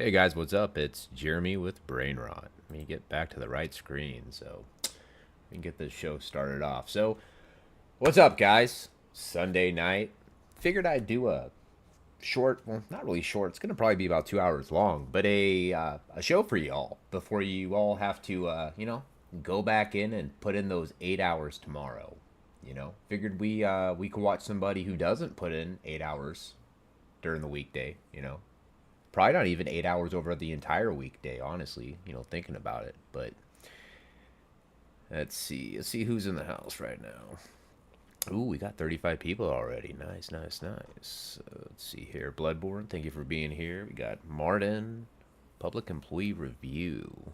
Hey guys, what's up? It's Jeremy with Brain Rot. Let me get back to the right screen so we can get this show started off. So, what's up, guys? Sunday night. Figured I'd do a short, well, not really short. It's gonna probably be about 2 hours long, but a show for y'all before you all have to, go back in and put in those 8 hours tomorrow. Figured we could watch somebody who doesn't put in 8 hours during the weekday. Probably not even 8 hours over the entire weekday, honestly, thinking about it. But let's see who's in the house right now. Ooh, we got 35 people already. Nice, nice, nice. Let's see here. Bloodborne, thank you for being here. We got Martin, Public Employee Review.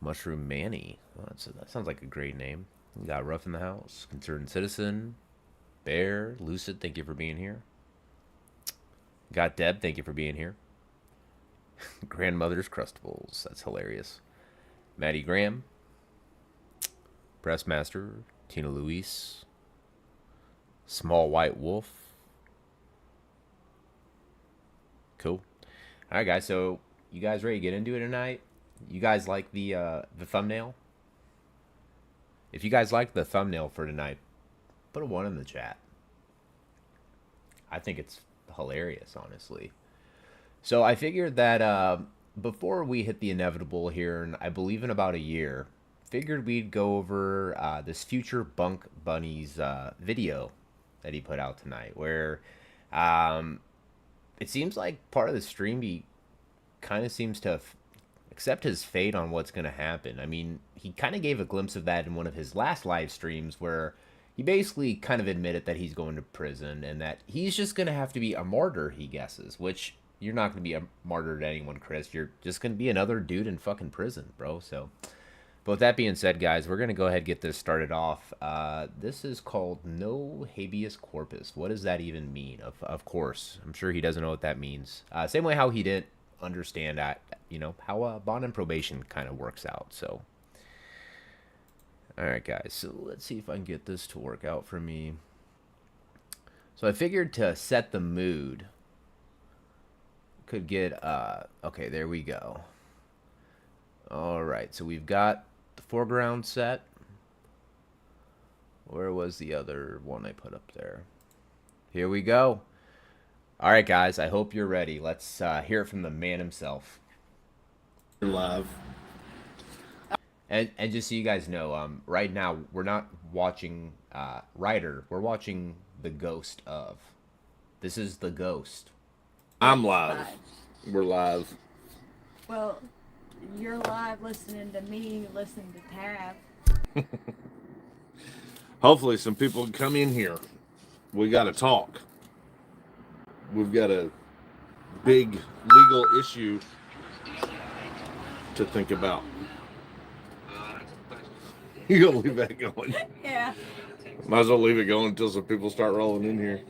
Mushroom Manny. Oh, that sounds like a great name. We got Ruff in the house. Concerned Citizen. Bear, Lucid, thank you for being here. Got Deb, thank you for being here. Grandmother's Crustables, that's hilarious. Maddie Graham. Breastmaster. Tina Luis. Small White Wolf. Cool. All right, guys. So you guys ready to get into it tonight? You guys like the thumbnail? If you guys like the thumbnail for tonight, put a 1 in the chat. I think it's hilarious, honestly. So I figured that before we hit the inevitable here, and I believe in about a year, figured we'd go over this future Bunk Bunnies video that he put out tonight, where it seems like part of the stream he kind of seems to accept his fate on what's going to happen. I mean, he kind of gave a glimpse of that in one of his last live streams where he basically kind of admitted that he's going to prison and that he's just going to have to be a martyr, he guesses, which you're not going to be a martyr to anyone, Chris. You're just going to be another dude in fucking prison, bro. So, but with that being said, guys, we're going to go ahead and get this started off. This is called No Habeas Corpus. What does that even mean? Of course, I'm sure he doesn't know what that means. Same way how he didn't understand that, how bond and probation kind of works out. So, all right, guys. So let's see if I can get this to work out for me. So I figured to set the mood, could get okay, there we go. All right, so we've got the foreground set. Where was the other one I put up there? Here we go. All right, guys, I hope you're ready. Let's hear it from the man himself. Live. And just so you guys know, right now we're not watching Ryder. We're watching the ghost of. This is the ghost. I'm live. We're live. Well, you're live listening to me, listening to Tab. Hopefully some people come in here. We got to talk. We've got a big legal issue to think about. You gonna leave that going? Yeah. Might as well leave it going until some people start rolling in here.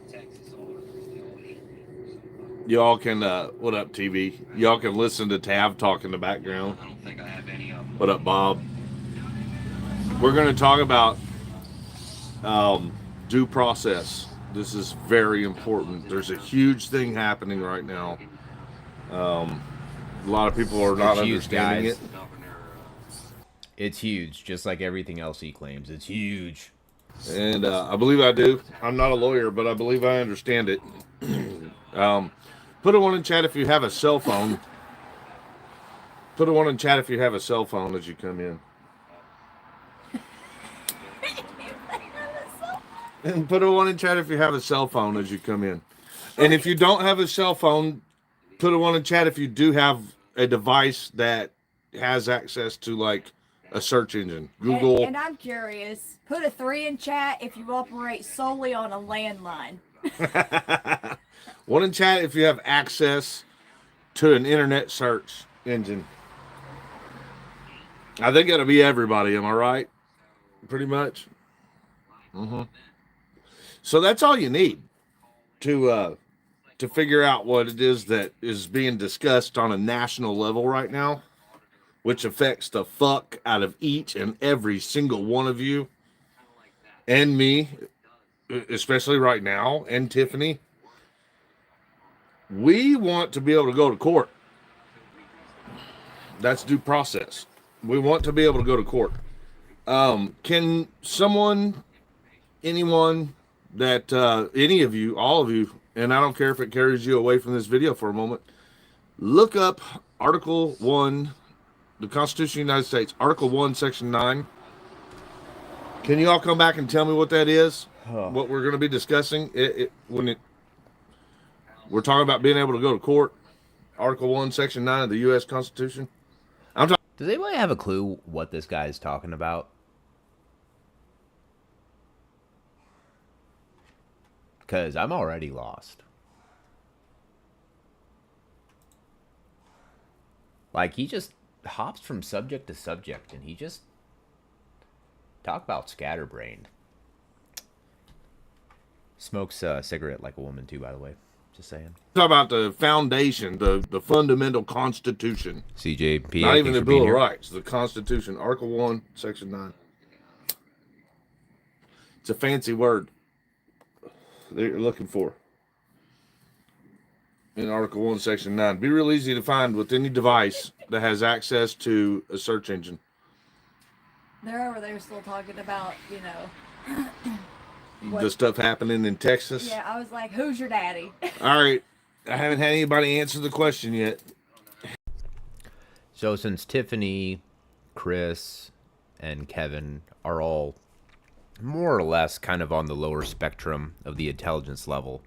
Y'all can, what up, TV? Y'all can listen to Tab talk in the background. What up, Bob? We're going to talk about due process. This is very important. There's a huge thing happening right now. A lot of people are not understanding it. It's huge, just like everything else he claims. It's huge. And I believe I do. I'm not a lawyer, but I believe I understand it. Put a 1 in chat if you have a cell phone. Put a 1 in chat if you have a cell phone as you come in. And put a 1 in chat if you have a cell phone as you come in. And if you don't have a cell phone, put a 1 in chat if you do have a device that has access to like a search engine. Google. And I'm curious, put a 3 in chat if you operate solely on a landline. 1 in chat if you have access to an internet search engine. I think it'll be everybody, am I right? Pretty much. So that's all you need to figure out what it is that is being discussed on a national level right now, which affects the fuck out of each and every single one of you and me, especially right now, and Tiffany. We want to be able to go to court. That's due process. We want to be able to go to court. Can someone, anyone that, any of you, all of you, and I don't care if it carries you away from this video for a moment, look up Article 1, the Constitution of the United States, Article 1, Section 9. Can you all come back and tell me what that is? What we're going to be discussing? We're talking about being able to go to court. Article 1, Section 9 of the U.S. Constitution. I'm talking. Does anybody have a clue what this guy is talking about? Because I'm already lost. Like, he just hops from subject to subject, and he just... Talk about scatterbrained. Smokes a cigarette like a woman, too, by the way. Just saying. Talk about the foundation, the fundamental Constitution. CJP. Not even the Bill of Rights, the Constitution. Article 1, Section 9. It's a fancy word that you're looking for. In Article 1, Section 9. Be real easy to find with any device that has access to a search engine. They're over there still talking about, you know... The stuff happening in Texas. Yeah, I was like, who's your daddy? All right. I haven't had anybody answer the question yet. So since Tiffany, Chris, and Kevin are all more or less kind of on the lower spectrum of the intelligence level,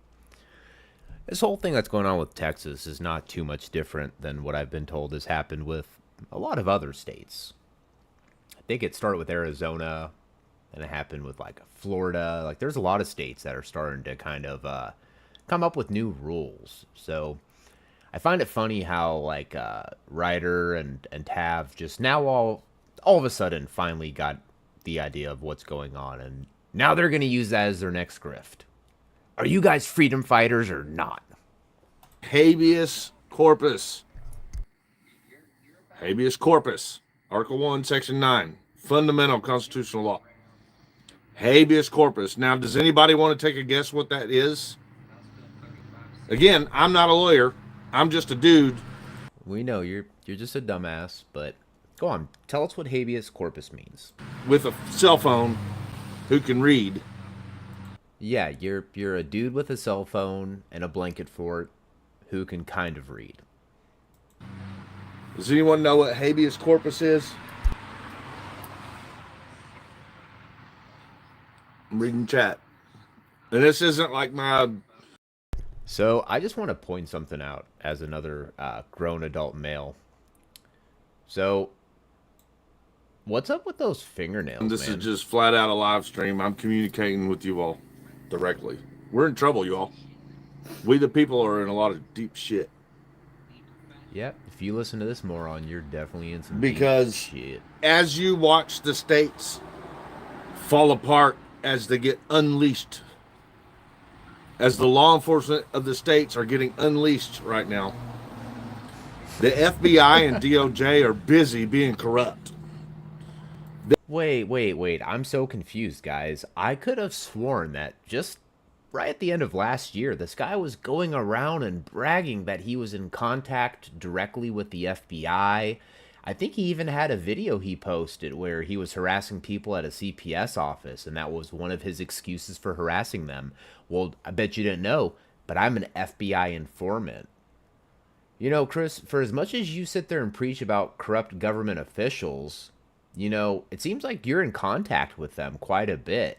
this whole thing that's going on with Texas is not too much different than what I've been told has happened with a lot of other states. I think it started with Arizona, and it happened with like Florida. Like, there's a lot of states that are starting to kind of come up with new rules. So I find it funny how like Ryder and Tav just now all of a sudden finally got the idea of what's going on, and now they're going to use that as their next grift. Are you guys freedom fighters or not? Habeas corpus. Habeas corpus. Article 1, Section 9. Fundamental constitutional law. Habeas corpus. Now, does anybody want to take a guess what that is? Again, I'm not a lawyer. I'm just a dude. We know you're just a dumbass, but go on. Tell us what habeas corpus means. With a cell phone who can read. Yeah, you're a dude with a cell phone and a blanket fort who can kind of read. Does anyone know what habeas corpus is? I'm reading chat. And this isn't like my... So I just want to point something out as another grown adult male. So what's up with those fingernails, This man? is just flat out a live stream. I'm communicating with you all directly. We're in trouble, y'all. We the people are in a lot of deep shit. Yep, if you listen to this moron, you're definitely in some Because deep shit. As you watch the states fall apart as they get unleashed, as the law enforcement of the states are getting unleashed right now, the FBI and DOJ are busy being corrupt. Wait. I'm so confused, guys. I could have sworn that just right at the end of last year, this guy was going around and bragging that he was in contact directly with the FBI. I think he even had a video he posted where he was harassing people at a CPS office, and that was one of his excuses for harassing them. Well, I bet you didn't know, but I'm an FBI informant. You know, Chris, for as much as you sit there and preach about corrupt government officials, you know, it seems like you're in contact with them quite a bit.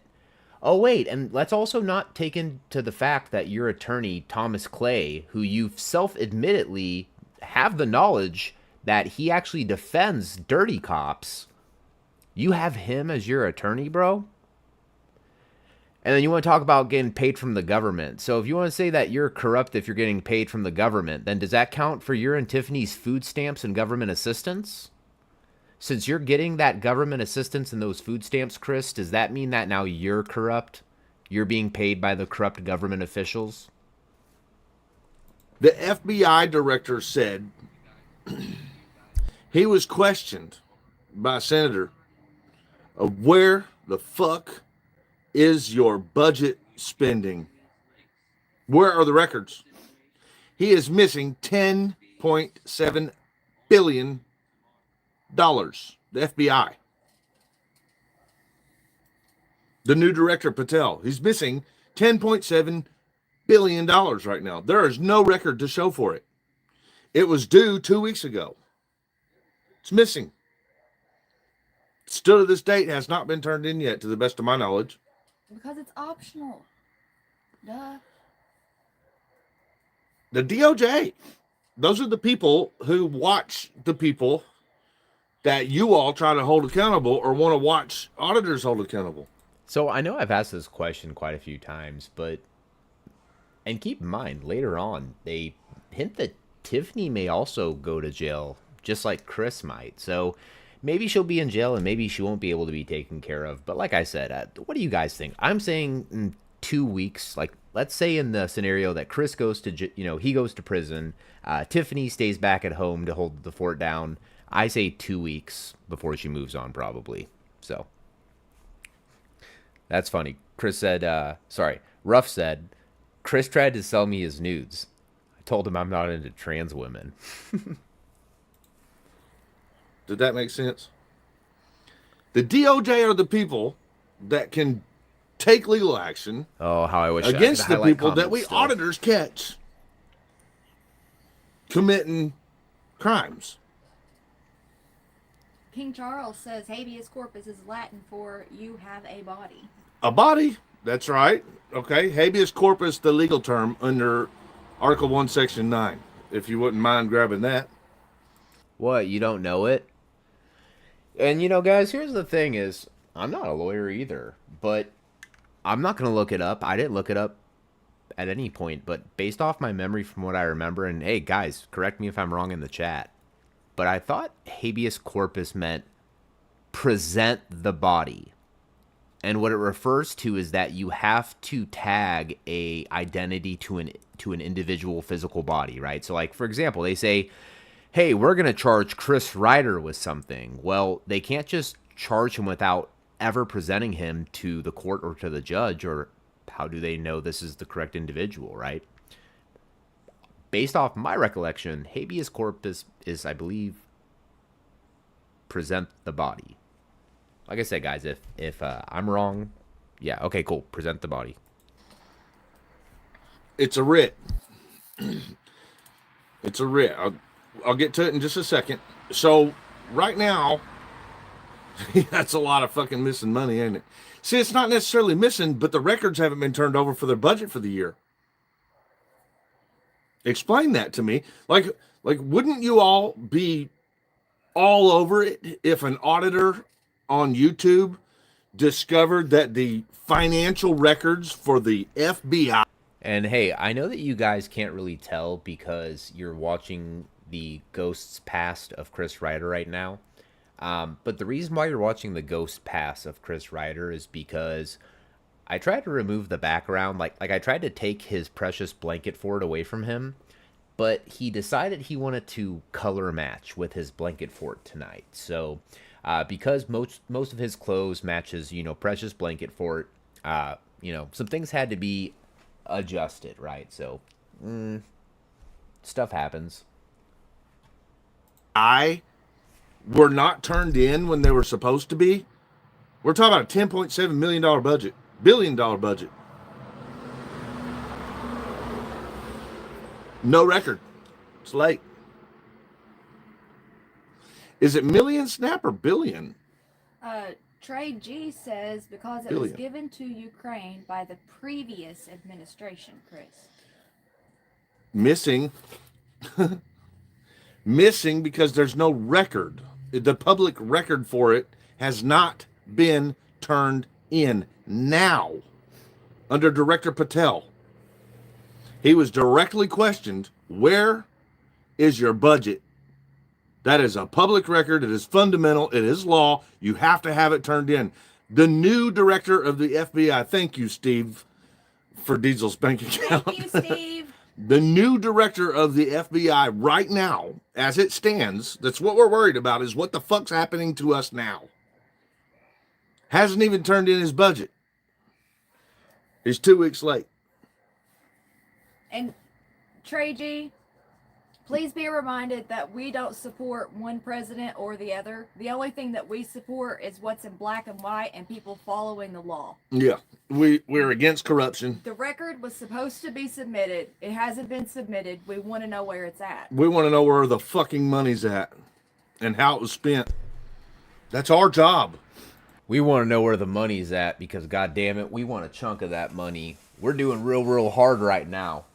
Oh, wait, and let's also not take into the fact that your attorney, Thomas Clay, who you self-admittedly have the knowledge that he actually defends dirty cops, you have him as your attorney, bro? And then you want to talk about getting paid from the government. So if you want to say that you're corrupt if you're getting paid from the government, then does that count for your and Tiffany's food stamps and government assistance? Since you're getting that government assistance and those food stamps, Chris, does that mean that now you're corrupt? You're being paid by the corrupt government officials? The FBI director said he was questioned by a senator of where the fuck is your budget spending? Where are the records? He is missing $10.7 billion The FBI. The new director, Patel, he's missing $10.7 billion right now. There is no record to show for it. It was due 2 weeks ago. It's missing. Still to this date has not been turned in yet, to the best of my knowledge. Because it's optional. Duh. The DOJ. Those are the people who watch the people that you all try to hold accountable or want to watch auditors hold accountable. So I know I've asked this question quite a few times, but, and keep in mind, later on, they hint that Tiffany may also go to jail, just like Chris might. So maybe she'll be in jail and maybe she won't be able to be taken care of. But like I said, what do you guys think? I'm saying in 2 weeks, like let's say in the scenario that Chris goes to, he goes to prison, Tiffany stays back at home to hold the fort down. I say 2 weeks before she moves on, probably. So that's funny. Ruff said, Chris tried to sell me his nudes. I told him I'm not into trans women. Did that make sense? The DOJ are the people that can take legal action Oh, how I wish I against could the highlight people that we comments still. auditors catch committing crimes. King Charles says habeas corpus is Latin for you have a body. A body, that's right. Okay, habeas corpus, the legal term under Article 1, Section 9, if you wouldn't mind grabbing that. What, you don't know it? And guys, here's the thing is, I'm not a lawyer either, but I'm not going to look it up. I didn't look it up at any point, but based off my memory from what I remember, and hey, guys, correct me if I'm wrong in the chat, but I thought habeas corpus meant present the body. And what it refers to is that you have to tag a identity to an individual physical body, right? So like, for example, they say, hey, we're going to charge Chris Ryder with something. Well, they can't just charge him without ever presenting him to the court or to the judge, or how do they know this is the correct individual, right? Based off my recollection, habeas corpus is, I believe, present the body. Like I said, guys, if I'm wrong, yeah, okay, cool, present the body. It's a writ. It's a writ. I'll get to it in just a second. So right now, that's a lot of fucking missing money, ain't it? See, it's not necessarily missing, but the records haven't been turned over for their budget for the year. Explain that to me. Like, wouldn't you all be all over it if an auditor on YouTube discovered that the financial records for the FBI... And hey, I know that you guys can't really tell because you're watching the Ghosts Past of Chris Ryder right now. But the reason why you're watching the Ghost Pass of Chris Ryder is because I tried to remove the background. Like I tried to take his precious blanket fort away from him, but he decided he wanted to color match with his blanket fort tonight. So because most of his clothes matches, precious blanket fort, some things had to be adjusted, right? So stuff happens. were not turned in when they were supposed to be. We're talking about a $10.7 million budget, billion-dollar budget. No record. It's late. Is it million, Snap, or billion? Trey G says because it Billion. was given to Ukraine by the previous administration, Chris. Missing. Missing because there's no record. The public record for it has not been turned in now under Director Patel. He was directly questioned, where is your budget? That is a public record. It is fundamental. It is law. You have to have it turned in. The new director of the FBI, thank you, Steve, for Diesel's bank account. Thank you, Steve. The new director of the FBI right now, as it stands, that's what we're worried about, is what the fuck's happening to us now. Hasn't even turned in his budget. He's 2 weeks late. And Trey G, Please be reminded that we don't support one president or the other. The only thing that we support is what's in black and white and people following the law. Yeah, we're against corruption. The record was supposed to be submitted. It hasn't been submitted. We want to know where it's at. We want to know where the fucking money's at and how it was spent. That's our job. We want to know where the money's at because, God damn it, we want a chunk of that money. We're doing real hard right now.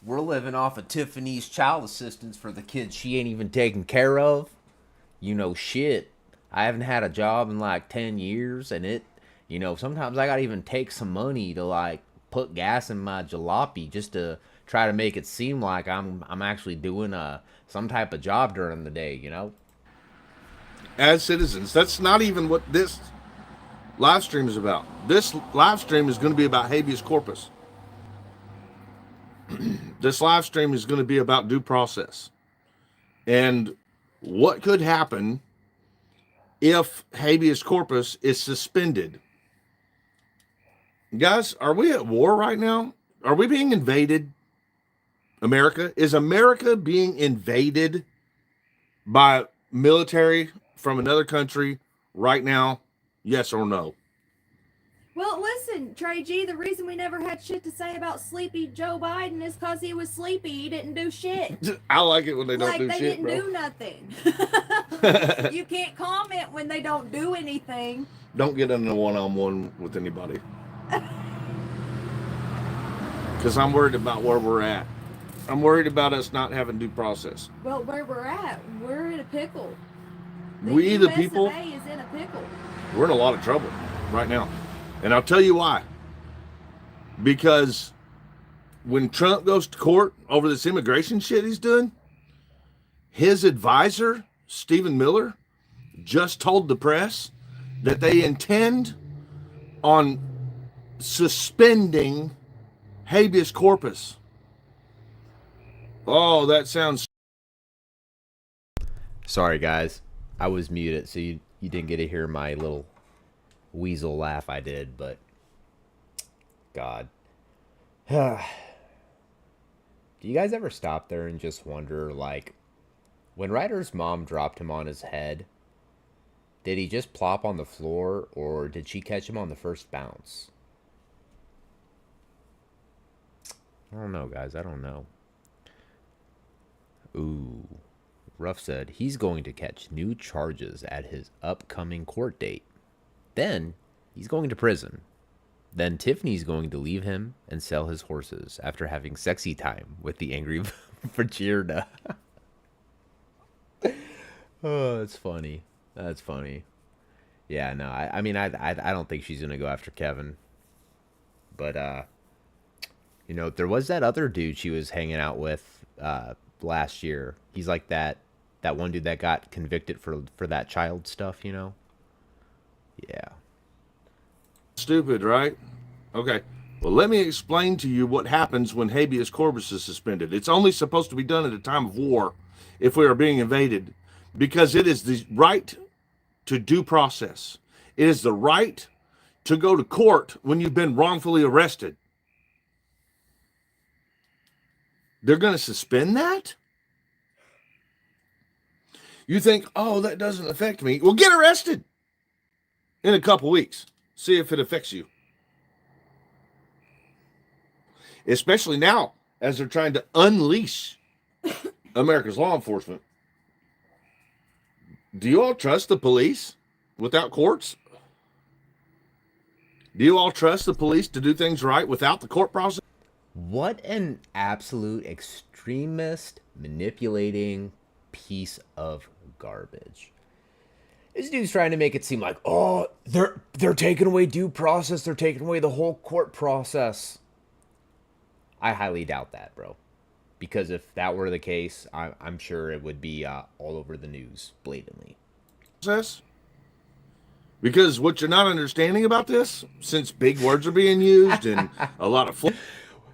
We're living off of Tiffany's child assistance for the kids she ain't even taking care of. You know, shit. I haven't had a job in like 10 years, and sometimes I gotta even take some money to like put gas in my jalopy just to try to make it seem like I'm actually doing some type of job during the day, you know? As citizens, that's not even what this live stream is about. This live stream is going to be about habeas corpus. This live stream is going to be about due process and what could happen if habeas corpus is suspended. Guys, are we at war right now? Are we being invaded? America? Is America being invaded by military from another country right now? Yes or no? Well, listen, Trey G, the reason we never had shit to say about sleepy Joe Biden is because he was sleepy. He didn't do shit. I like it when they don't do shit, bro. Like, they didn't do nothing. You can't comment when they don't do anything. Don't get in a one-on-one with anybody. Because I'm worried about where we're at. I'm worried about us not having due process. Well, where we're at, we're in a pickle. We, the people, US of A is in a pickle. We're in a lot of trouble right now. And I'll tell you why. Because when Trump goes to court over this immigration shit he's doing, his advisor, Stephen Miller, just told the press that they intend on suspending habeas corpus. Oh, that sounds... Sorry, guys. I was muted, so you didn't get to hear my little weasel laugh I did, but... God. Do you guys ever stop there and just wonder, like, when Ryder's mom dropped him on his head, did he just plop on the floor, or did she catch him on the first bounce? I don't know, guys. I don't know. Ooh. Ruff said he's going to catch new charges at his upcoming court date. Then he's going to prison. Then Tiffany's going to leave him and sell his horses after having sexy time with the angry Virginia. Oh, that's funny. That's funny. Yeah, no, I mean, I don't think she's going to go after Kevin. But, there was that other dude she was hanging out with last year. He's like that one dude that got convicted for that child stuff, you know? Yeah. Stupid, right? Okay. Well, let me explain to you what happens when habeas corpus is suspended. It's only supposed to be done at a time of war if we are being invaded, because it is the right to due process. It is the right to go to court when you've been wrongfully arrested. They're going to suspend that? You think, oh, that doesn't affect me. Well, get arrested in a couple weeks. See if it affects you. Especially now, as they're trying to unleash America's law enforcement. Do you all trust the police without courts? Do you all trust the police to do things right without the court process? What an absolute extremist, manipulating piece of garbage. This dude's trying to make it seem like, oh, they're taking away due process. They're taking away the whole court process. I highly doubt that, bro. Because if that were the case, I'm sure it would be all over the news blatantly. Because what you're not understanding about this, since big words are being used and a lot of...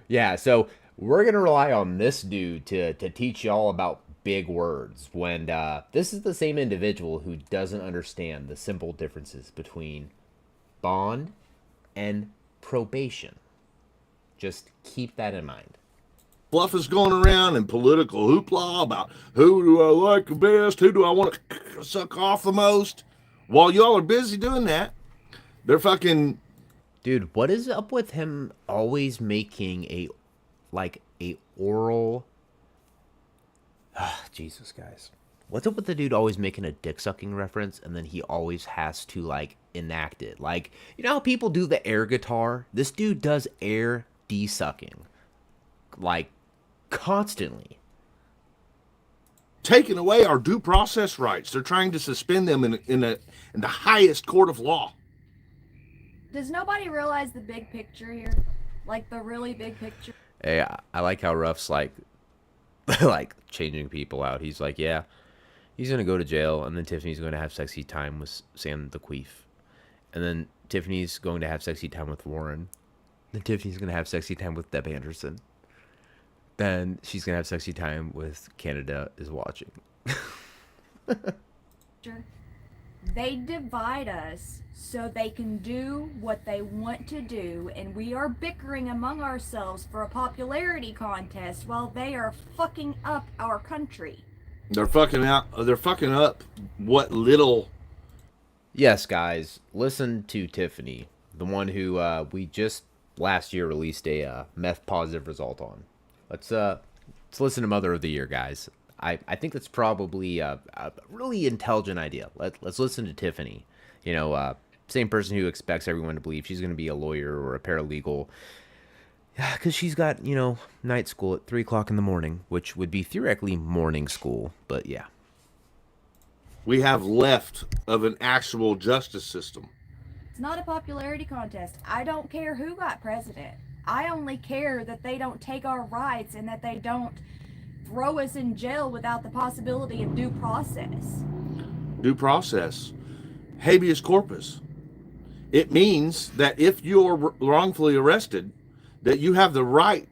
Yeah, so we're going to rely on this dude to teach y'all about big words when this is the same individual who doesn't understand the simple differences between bond and probation. Just keep that in mind. fluff is going around and political hoopla about who do I like the best, who do I want to suck off the most. While y'all are busy doing that, they're fucking. Dude, what is up with him always making a oral Jesus, guys. What's up with the dude always making a dick sucking reference and then he always has to enact it? Like, you know how people do the air guitar? This dude does air de-sucking. Like, constantly. Taking away our due process rights. They're trying to suspend them in the highest court of law. Does nobody realize the big picture here? Like the really big picture? Hey, I like how Ruff's changing people out. He's like, yeah, he's gonna go to jail, and then Tiffany's going to have sexy time with Sam the Queef, and then Tiffany's going to have sexy time with Warren. Then Tiffany's gonna have sexy time with Deb Anderson. Then she's gonna have sexy time with Canada is watching. They divide us so they can do what they want to do, and we are bickering among ourselves for a popularity contest while they are fucking up our country. They're fucking up what little. Yes, guys, listen to Tiffany, the one who we just last year released a meth positive result on. Let's listen to Mother of the Year, guys. I think that's probably a really intelligent idea. Let's listen to Tiffany. You know, same person who expects everyone to believe she's going to be a lawyer or a paralegal. Yeah, because she's got, night school at 3 o'clock in the morning, which would be theoretically morning school. But yeah. We have left of an actual justice system. It's not a popularity contest. I don't care who got president. I only care that they don't take our rights and that they don't throw us in jail without the possibility of due process. Due process. Habeas corpus. It means that if you're wrongfully arrested, that you have the right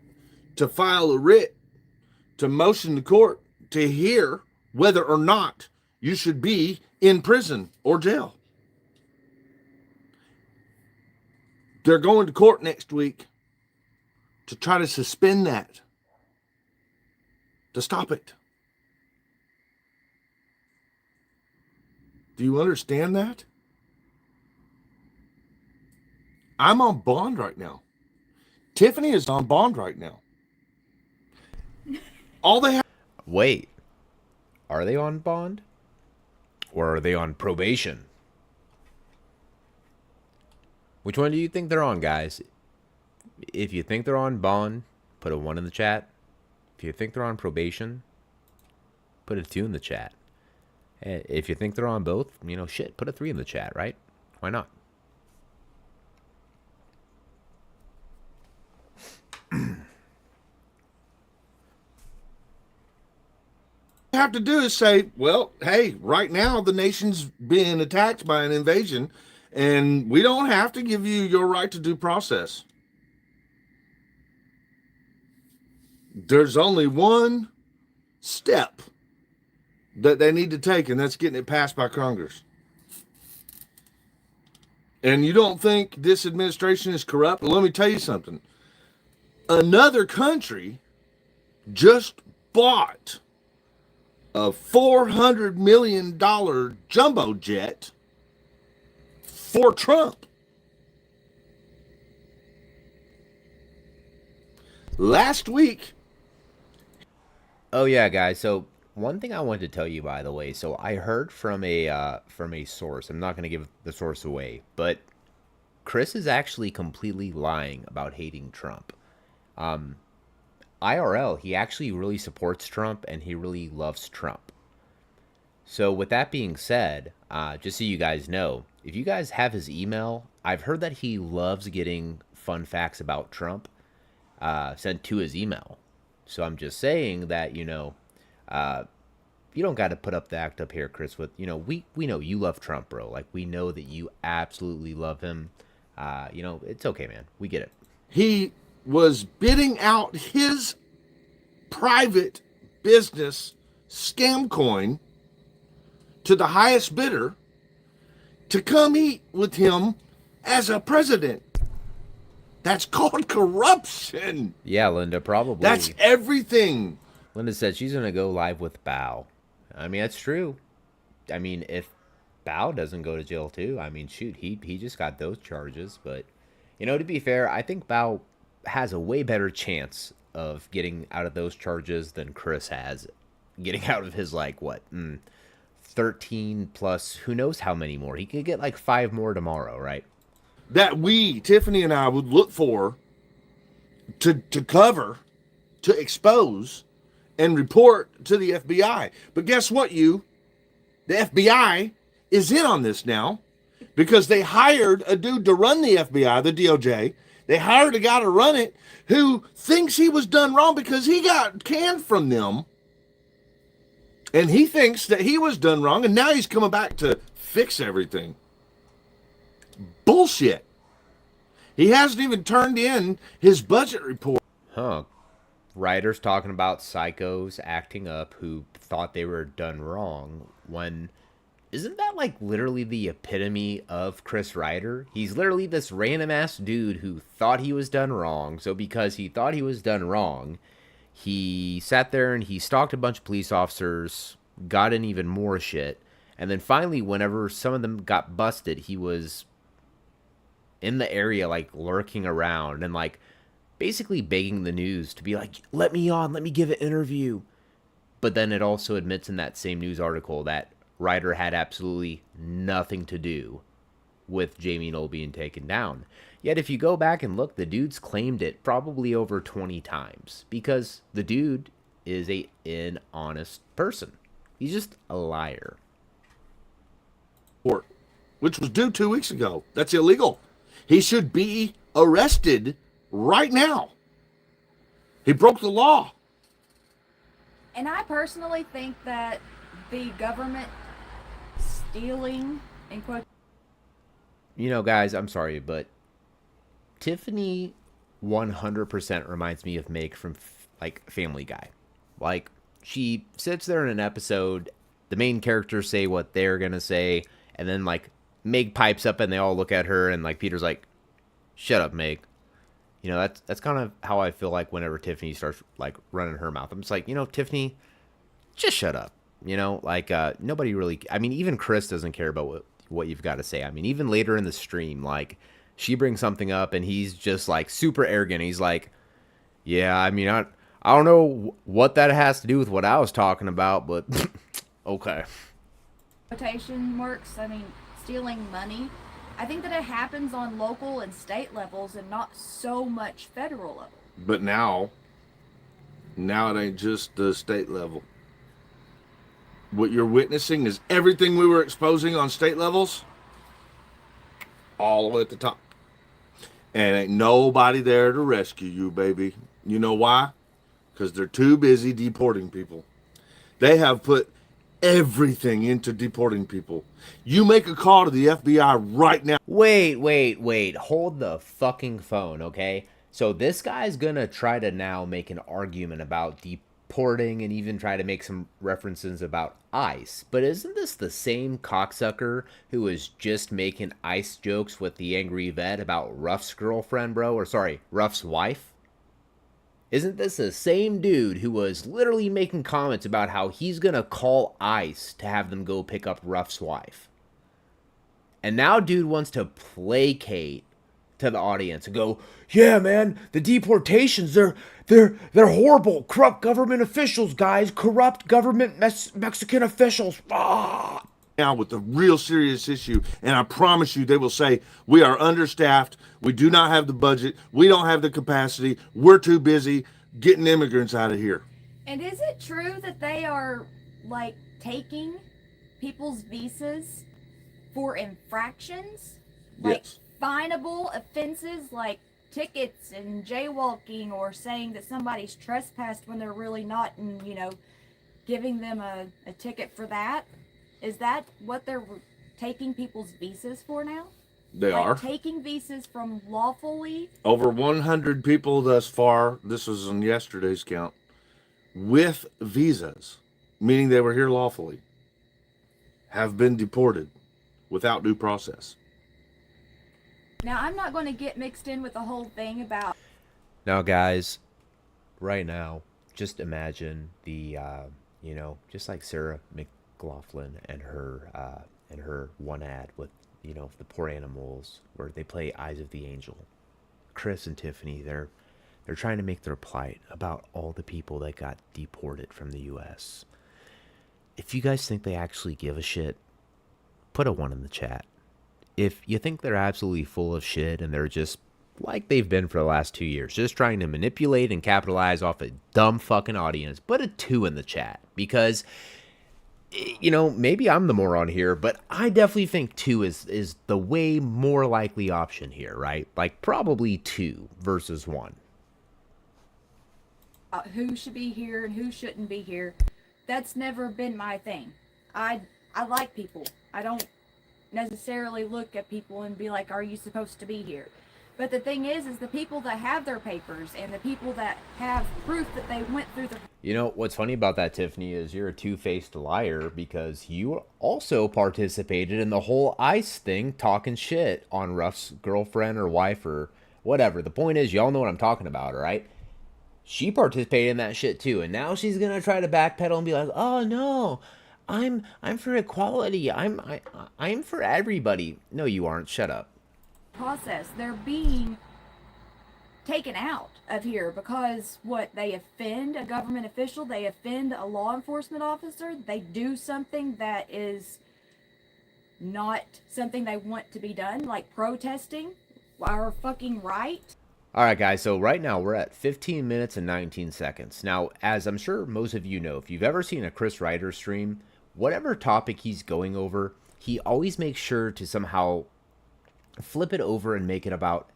to file a writ to motion the court to hear whether or not you should be in prison or jail. They're going to court next week to try to suspend that, to stop it. Do you understand that? I'm on bond right now. Tiffany is on bond right now. All they have. Wait, are they on bond? Or are they on probation? Which one do you think they're on, guys? If you think they're on bond, put a 1 in the chat. If you think they're on probation, put a 2 in the chat. If you think they're on both, put a 3 in the chat, right? Why not? Have to do is say, well, hey, right now the nation's being attacked by an invasion, and we don't have to give you your right to due process. There's only one step that they need to take, and that's getting it passed by Congress. And you don't think this administration is corrupt? Well, let me tell you something. Another country just bought a $400 million jumbo jet for Trump. Last week. Oh yeah, guys. So one thing I wanted to tell you, by the way. So I heard from a source. I'm not going to give the source away, but Chris is actually completely lying about hating Trump. IRL, he actually really supports Trump and he really loves Trump. So with that being said, just so you guys know, if you guys have his email, I've heard that he loves getting fun facts about Trump sent to his email. So I'm just saying that, you don't got to put up the act up here, Chris, with, we know you love Trump, bro. Like, we know that you absolutely love him. It's okay, man. We get it. He was bidding out his private business scam coin to the highest bidder to come eat with him as a president. That's called corruption. Yeah, Linda, probably. That's everything. Linda said she's going to go live with Bao. I mean, that's true. I mean, if Bao doesn't go to jail too, I mean, shoot, he just got those charges. But, you know, to be fair, I think Bao has a way better chance of getting out of those charges than Chris has getting out of his, like, what, 13 plus who knows how many more. He could get like 5 more tomorrow, right? That we, Tiffany and I, would look for to cover, to expose, and report to the FBI. But guess what, the FBI is in on this now because they hired a dude to run the FBI, the DOJ. They hired a guy to run it who thinks he was done wrong because he got canned from them. And he thinks that he was done wrong, and now he's coming back to fix everything. Bullshit. He hasn't even turned in his budget report. Huh. Writers talking about psychos acting up who thought they were done wrong when isn't that like literally the epitome of Chris Ryder? He's literally this random ass dude who thought he was done wrong. So because he thought he was done wrong, he sat there and he stalked a bunch of police officers, got in even more shit, and then finally, whenever some of them got busted, he was in the area, like, lurking around and, like, basically begging the news to be like, let me on, let me give an interview. But then it also admits in that same news article that Ryder had absolutely nothing to do with Jamie Knoll being taken down. Yet if you go back and look, the dude's claimed it probably over 20 times because the dude is an honest person. He's just a liar. Which was due 2 weeks ago. That's illegal. He should be arrested right now. He broke the law. And I personally think that the government stealing, in quote. You know, guys, I'm sorry, but Tiffany 100% reminds me of Meg from, like, Family Guy. Like, she sits there in an episode, the main characters say what they're gonna say, and then, like, Meg pipes up and they all look at her, and, like, Peter's like, shut up, Meg. You know, that's kind of how I feel like whenever Tiffany starts, like, running her mouth. I'm just like, you know, Tiffany, just shut up. You know, like, nobody really, I mean, even Chris doesn't care about what you've got to say. I mean, even later in the stream, like, she brings something up and he's just, like, super arrogant. He's like, yeah, I mean, I don't know what that has to do with what I was talking about, but okay. Quotation marks, I mean, stealing money. I think that it happens on local and state levels and not so much federal level. But now it ain't just the state level. What you're witnessing is everything we were exposing on state levels, all the way at the top. And ain't nobody there to rescue you, baby. You know why? Because they're too busy deporting people. They have put everything into deporting people. You make a call to the FBI right now. Wait. Hold the fucking phone, okay? So this guy's gonna try to now make an argument about deporting and even try to make some references about ICE. But isn't this the same cocksucker who was just making ICE jokes with the angry vet about Ruff's girlfriend, bro? Or sorry, Ruff's wife? Isn't this the same dude who was literally making comments about how he's gonna call ICE to have them go pick up Ruff's wife? And now dude wants to placate to the audience and go, yeah, man, the deportations, they're horrible. Corrupt government officials, guys. Corrupt government Mexican officials. Ah. Now with the real serious issue, and I promise you they will say, we are understaffed, we do not have the budget, we don't have the capacity, we're too busy getting immigrants out of here. And is it true that they are, like, taking people's visas for infractions? Like, Yes. finable offenses like tickets and jaywalking, or saying that somebody's trespassed when they're really not, and, you know, giving them a ticket for that? Is that what they're taking people's visas for now? They like are. taking visas from lawfully? Over 100 people thus far, this was on yesterday's count, with visas, meaning they were here lawfully, have been deported without due process. Now, I'm not going to get mixed in with the whole thing about. Now, guys, right now, just imagine the, just like Sarah McLaughlin and her one ad with, the poor animals where they play Eyes of the Angel. Chris and Tiffany, they're trying to make their plight about all the people that got deported from the U.S. If you guys think they actually give a shit, put a 1 in the chat. If you think they're absolutely full of shit and they're just like they've been for the last 2 years, just trying to manipulate and capitalize off a dumb fucking audience, put a 2 in the chat. Because, maybe I'm the moron here, but I definitely think 2 is the way more likely option here, right? Like probably 2 versus 1. Who should be here and who shouldn't be here. That's never been my thing. I like people. I don't necessarily look at people and be like, are you supposed to be here? But the thing is the people that have their papers and the people that have proof that they went through the... What's funny about that, Tiffany, is you're a two-faced liar because you also participated in the whole ICE thing, talking shit on Ruff's girlfriend or wife or whatever. The point is, y'all know what I'm talking about, all right? She participated in that shit too, and now she's gonna try to backpedal and be like, "Oh no, I'm for equality. I'm for everybody." No, you aren't. Shut up. Process. They're being taken out of here because they offend a government official, they offend a law enforcement officer, they do something that is not something they want to be done, like protesting our fucking right. All right, guys, so right now we're at 15 minutes and 19 seconds. Now, as I'm sure most of you know, if you've ever seen a Chris Ryder stream, whatever topic he's going over, he always makes sure to somehow flip it over and make it about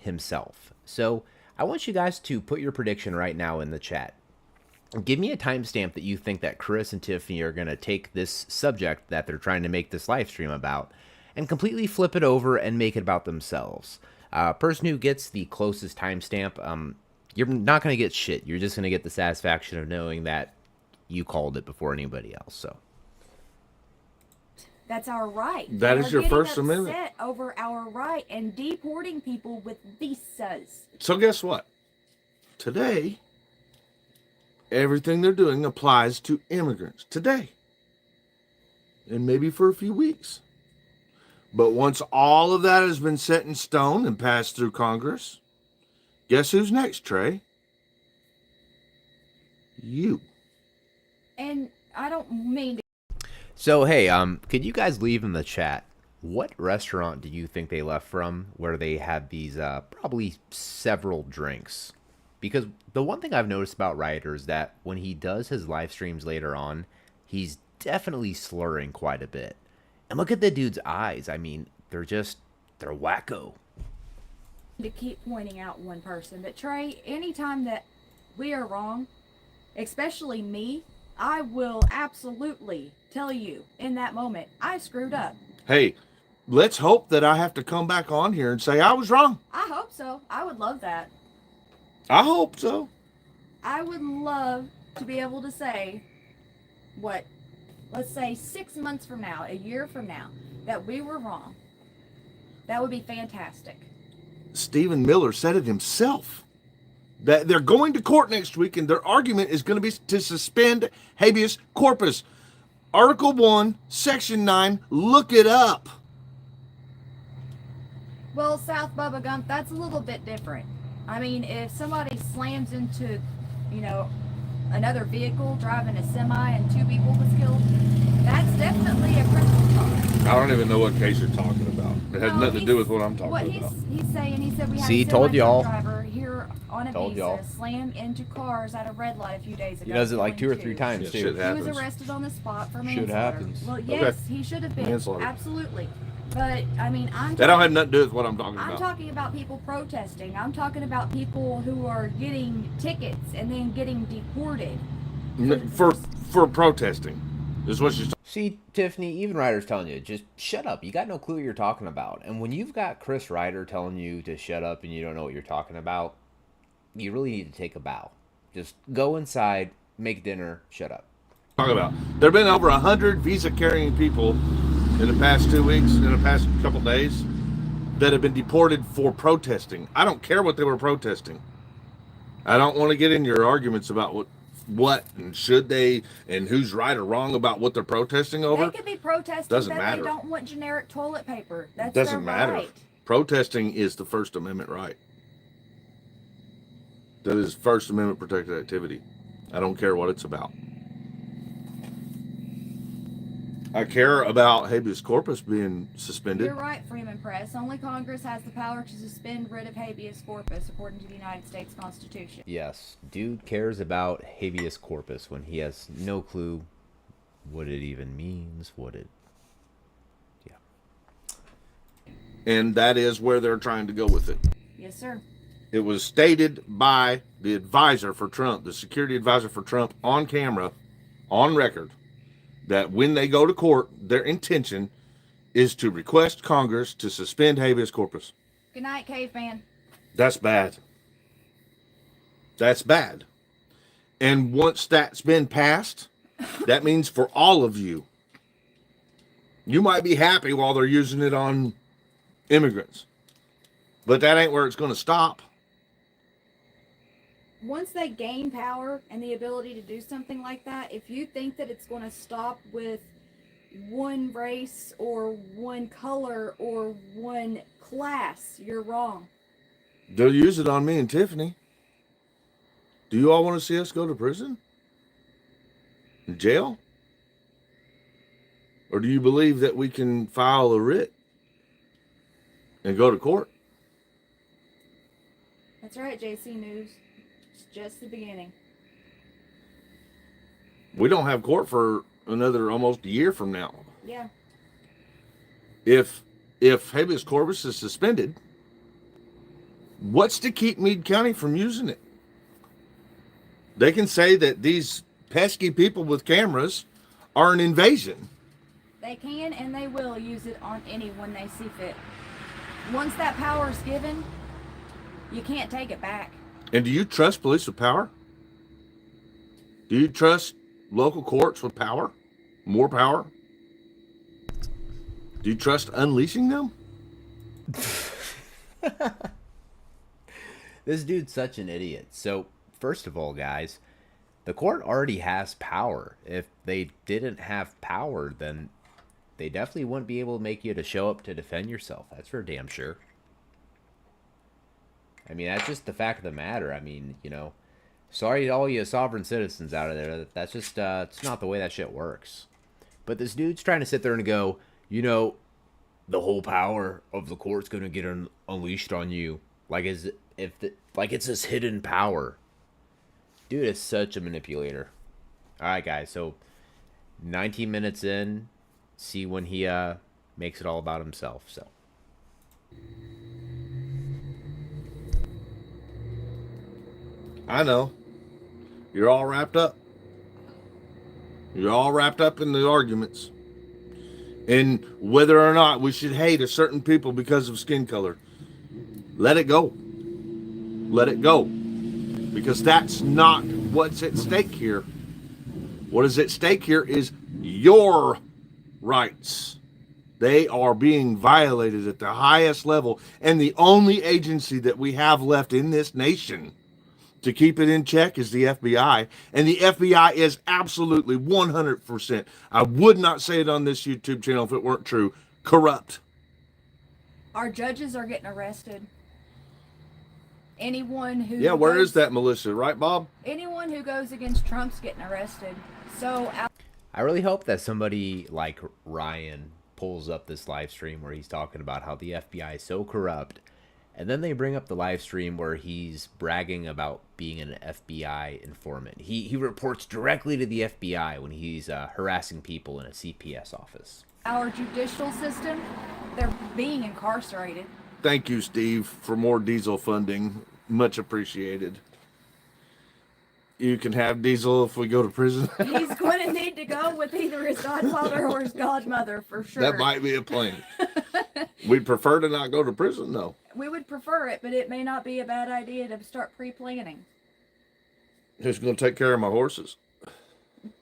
himself. So I want you guys to put your prediction right now in the chat. Give me a timestamp that you think that Chris and Tiffany are going to take this subject that they're trying to make this live stream about and completely flip it over and make it about themselves. Person who gets the closest timestamp, you're not going to get shit. You're just going to get the satisfaction of knowing that you called it before anybody else. So that's our right. That is your First Amendment. Over our right and deporting people with visas. So guess what? Today, everything they're doing applies to immigrants today, and maybe for a few weeks. But once all of that has been set in stone and passed through Congress, guess who's next, Trey? You. And I don't mean to... So, hey, could you guys leave in the chat, what restaurant do you think they left from where they had these probably several drinks? Because the one thing I've noticed about Ryder is that when he does his live streams later on, he's definitely slurring quite a bit. And look at the dude's eyes. I mean, they're wacko. To keep pointing out one person. But Trey, anytime that we are wrong, especially me, I will absolutely tell you in that moment, I screwed up. Hey, let's hope that I have to come back on here and say I was wrong. I hope so. I would love that. I hope so. I would love to be able to say let's say 6 months from now, a year from now, that we were wrong. That would be fantastic. Stephen Miller said it himself. That they're going to court next week and their argument is going to be to suspend habeas corpus. Article 1, Section 9, look it up. Well, South Bubba Gump, that's a little bit different. I mean, if somebody slams into, another vehicle driving a semi and 2 people was killed, that's definitely a criminal charge. I don't even know what case you're talking about. It has nothing to do with what I'm talking about. He's saying, he said we had See, a told y'all. driver here on a Told visa y'all. slam into cars at a red light a few days ago. He does it like 2 or 3 times, Shit too. He happens. was arrested on the spot for Shit manslaughter. happens. Well, yes, Okay. he should have been. Manslaughter. Absolutely. But, I mean, That don't have nothing to do with what I'm talking I'm about. talking about people protesting. I'm talking about people who are getting tickets and then getting deported. For protesting. Is what she's talking. See, Tiffany, even Ryder's telling you, just shut up. You got no clue what you're talking about. And when you've got Chris Ryder telling you to shut up and you don't know what you're talking about, you really need to take a bow. Just go inside, make dinner, shut up. Talking about. There have been over 100 visa carrying people in the past 2 weeks, in the past couple days. that have been deported for protesting. I don't care what they were protesting. I don't want to get in your arguments about what and should they and who's right or wrong about what they're protesting over. They could be protesting Doesn't that matter. they don't want generic toilet paper. That's Doesn't their matter. right. Protesting is the First Amendment right. That is First Amendment protected activity. I don't care what it's about. I care about habeas corpus being suspended. You're right, Freeman Press. Only Congress has the power to suspend writ of habeas corpus according to the United States Constitution. Yes, dude cares about habeas corpus when he has no clue what it even means, And that is where they're trying to go with it. Yes, sir. It was stated by the advisor for Trump, the security advisor for Trump, on camera, on record, that when they go to court, their intention is to request Congress to suspend habeas corpus. Good night, caveman. That's bad. That's bad. And once that's been passed, that means for all of you, you might be happy while they're using it on immigrants. But that ain't where it's going to stop. Once they gain power and the ability to do something like that, if you think that it's going to stop with one race or one color or one class, you're wrong. They'll use it on me and Tiffany. Do you all want to see us go to prison? Jail? Or do you believe that we can file a writ and go to court? That's right, JC News. It's just the beginning. We don't have court for another almost a year from now. Yeah. If habeas corpus is suspended, what's to keep Meade County from using it? They can say that these pesky people with cameras are an invasion. They can and they will use it on anyone they see fit. Once that power is given, you can't take it back. And do you trust police with power? Do you trust local courts with power? More power? Do you trust unleashing them? This dude's such an idiot. So, first of all, guys, the court already has power. If they didn't have power, then they definitely wouldn't be able to make you to show up to defend yourself. That's for damn sure. I mean, that's just the fact of the matter. I mean, you know, sorry to all you sovereign citizens out of there. That's just, it's not the way that shit works. But this dude's trying to sit there and go, you know, the whole power of the court's going to get unleashed on you. Like it's this hidden power. Dude is such a manipulator. All right, guys. So 19 minutes in, see when he makes it all about himself. So. I know. You're all wrapped up. You're all wrapped up in the arguments. And whether or not we should hate a certain people because of skin color. Let it go. Let it go. Because that's not what's at stake here. What is at stake here is your rights. They are being violated at the highest level. And the only agency that we have left in this nation to keep it in check is the FBI. And the FBI is absolutely 100%, I would not say it on this YouTube channel if it weren't true, corrupt. Our judges are getting arrested. Anyone who Yeah, where is that militia, right, Bob? Anyone who goes against Trump's getting arrested. So I really hope that somebody like Ryan pulls up this live stream where he's talking about how the FBI is so corrupt. And then they bring up the live stream where he's bragging about being an FBI informant. He reports directly to the FBI when he's harassing people in a CPS office. Our judicial system, they're being incarcerated. Thank you, Steve, for more diesel funding. Much appreciated. You can have diesel if we go to prison. He's going to need to go with either his godfather or his godmother for sure. That might be a plan. We'd prefer to not go to prison, though. We would prefer it, but it may not be a bad idea to start pre-planning. Who's going to take care of my horses?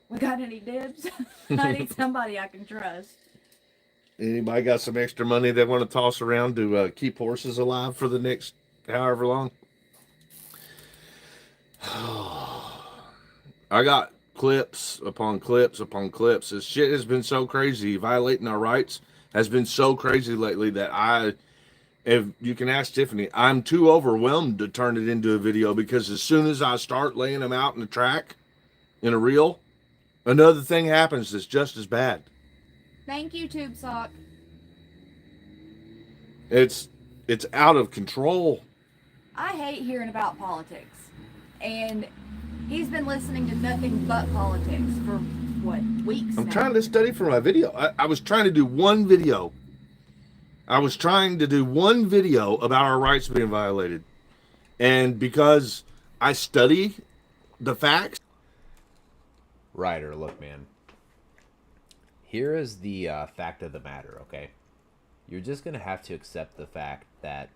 We got any dibs? I need somebody I can trust. Anybody got some extra money they want to toss around to keep horses alive for the next however long? I got clips upon clips upon clips. This shit has been so crazy. Violating our rights has been so crazy lately that if you can ask Tiffany, I'm too overwhelmed to turn it into a video, because as soon as I start laying them out in the track, in a reel, another thing happens that's just as bad. Thank you, Tube Sock. It's out of control. I hate hearing about politics. And he's been listening to nothing but politics for, what, weeks I'm now? trying to study for my video. I was trying to do one video. I was trying to do one video about our rights being violated. And because I study the facts. Ryder, look, man. Here is the fact of the matter, okay? You're just going to have to accept the fact that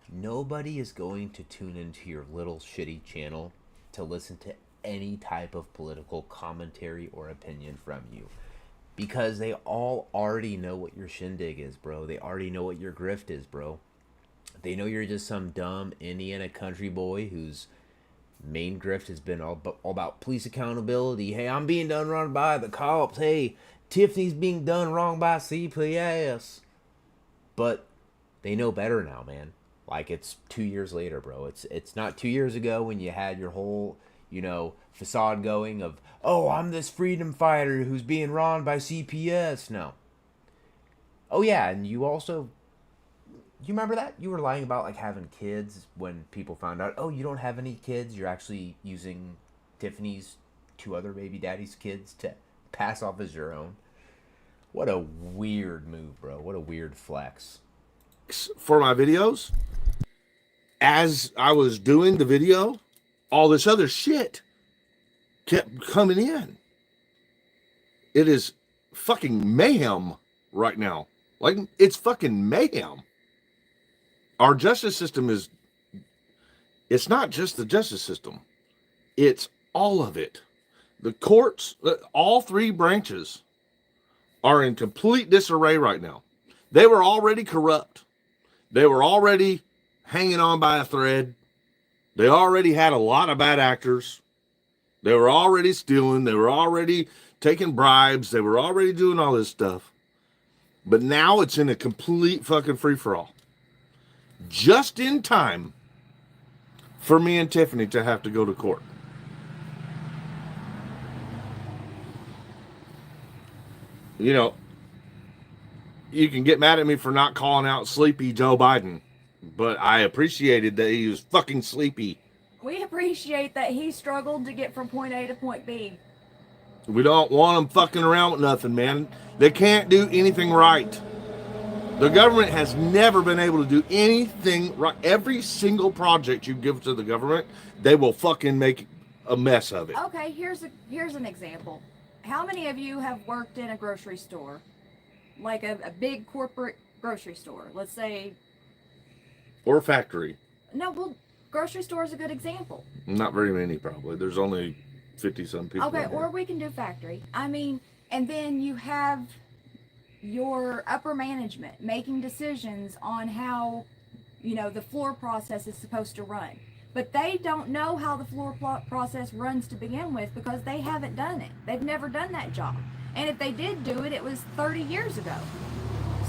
nobody is going to tune into your little shitty channel to listen to any type of political commentary or opinion from you. Because they all already know what your shindig is, bro. They already know what your grift is, bro. They know you're just some dumb Indiana country boy whose main grift has been all about police accountability. Hey, I'm being done wrong by the cops. Hey, Tiffany's being done wrong by CPS. But they know better now, man. Like, it's 2 years later, bro. It's not 2 years ago when you had your whole, facade going of, oh, I'm this freedom fighter who's being wronged by CPS. No. Oh, yeah, and you remember that? You were lying about, like, having kids when people found out, oh, you don't have any kids. You're actually using Tiffany's 2 other baby daddy's kids to pass off as your own. What a weird move, bro. What a weird flex. For my videos, as I was doing the video, all this other shit kept coming in. It is fucking mayhem right now. Like, it's fucking mayhem. Our justice system it's not just the justice system. It's all of it. The courts, all 3 branches are in complete disarray right now. They were already corrupt. They were already hanging on by a thread. They already had a lot of bad actors. They were already stealing. They were already taking bribes. They were already doing all this stuff. But now it's in a complete fucking free-for-all. Just in time for me and Tiffany to have to go to court. You can get mad at me for not calling out sleepy Joe Biden, but I appreciated that he was fucking sleepy. We appreciate that he struggled to get from point A to point B. We don't want them fucking around with nothing, man. They can't do anything right. The government has never been able to do anything right. Every single project you give to the government, they will fucking make a mess of it. Okay, here's an example. How many of you have worked in a grocery store? Like a big corporate grocery store, let's say. Or factory. No, well, grocery store is a good example. Not very many, probably. There's only 50-some people. Okay, or we can do factory. I mean, and then you have your upper management making decisions on how, the floor process is supposed to run. But they don't know how the floor process runs to begin with because they haven't done it. They've never done that job. And if they did do it, it was 30 years ago.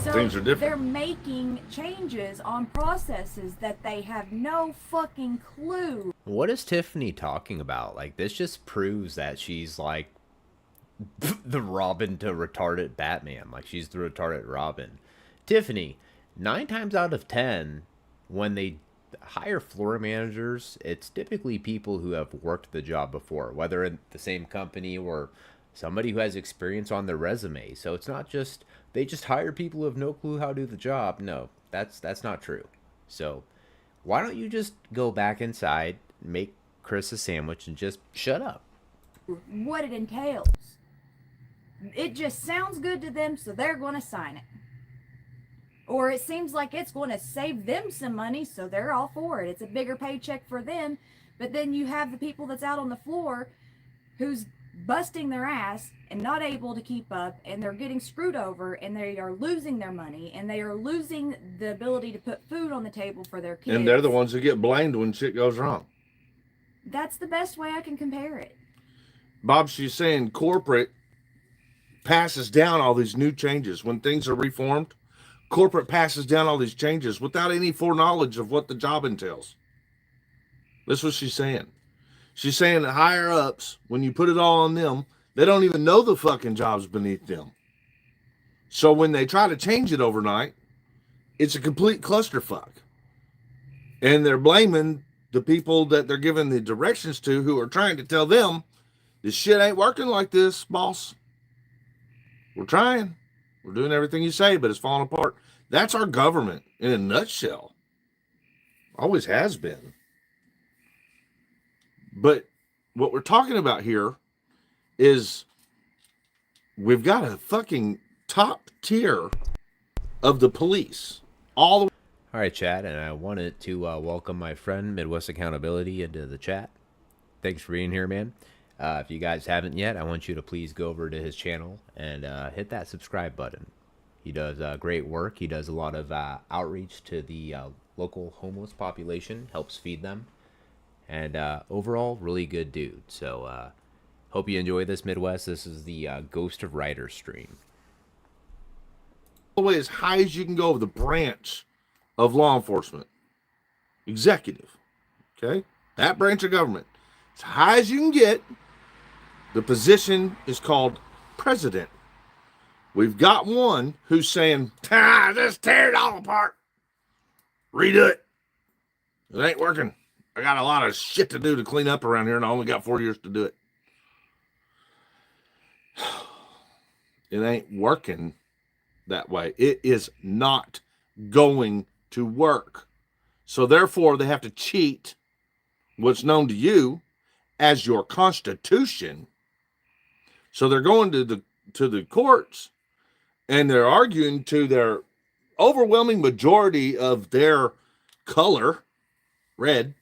So things are different. They're making changes on processes that they have no fucking clue. What is Tiffany talking about? Like, this just proves that she's like the Robin to retarded Batman. Like, she's the retarded Robin. Tiffany, 9 times out of 10, when they hire floor managers, it's typically people who have worked the job before, whether in the same company or somebody who has experience on their resume. So it's not just they just hire people who have no clue how to do the job. No, that's not true. So why don't you just go back inside, make Chris a sandwich, and just shut up? What it entails. It just sounds good to them, so they're going to sign it. Or it seems like it's going to save them some money, so they're all for it. It's a bigger paycheck for them. But then you have the people that's out on the floor whose busting their ass and not able to keep up, and they're getting screwed over, and they are losing their money, and they are losing the ability to put food on the table for their kids. And they're the ones who get blamed when shit goes wrong. That's the best way I can compare it. Bob, she's saying corporate passes down all these new changes. When things are reformed, corporate passes down all these changes without any foreknowledge of what the job entails. That's what she's saying. She's saying that higher ups, when you put it all on them, they don't even know the fucking jobs beneath them. So when they try to change it overnight, it's a complete clusterfuck. And they're blaming the people that they're giving the directions to, who are trying to tell them, this shit ain't working like this, boss. We're trying. We're doing everything you say, but it's falling apart. That's our government in a nutshell. Always has been. But what we're talking about here is we've got a fucking top tier of the police. All right, chat, and I wanted to welcome my friend Midwest Accountability into the chat. Thanks for being here, man. If you guys haven't yet, I want you to please go over to his channel and hit that subscribe button. He does great work. He does a lot of outreach to the local homeless population, helps feed them, and overall, really good dude. So hope you enjoy this, Midwest. This is the Ghost of Writer stream. the way as high as you can go with the branch of law enforcement. Executive. Okay? That branch of government. As high as you can get, the position is called president. We've got one who's saying, just tear it all apart. Redo it. It ain't working. I got a lot of shit to do to clean up around here, and I only got 4 years to do it. It ain't working that way. It is not going to work. So therefore, they have to cheat what's known to you as your constitution. So they're going to the courts, and they're arguing to their overwhelming majority of their color, red,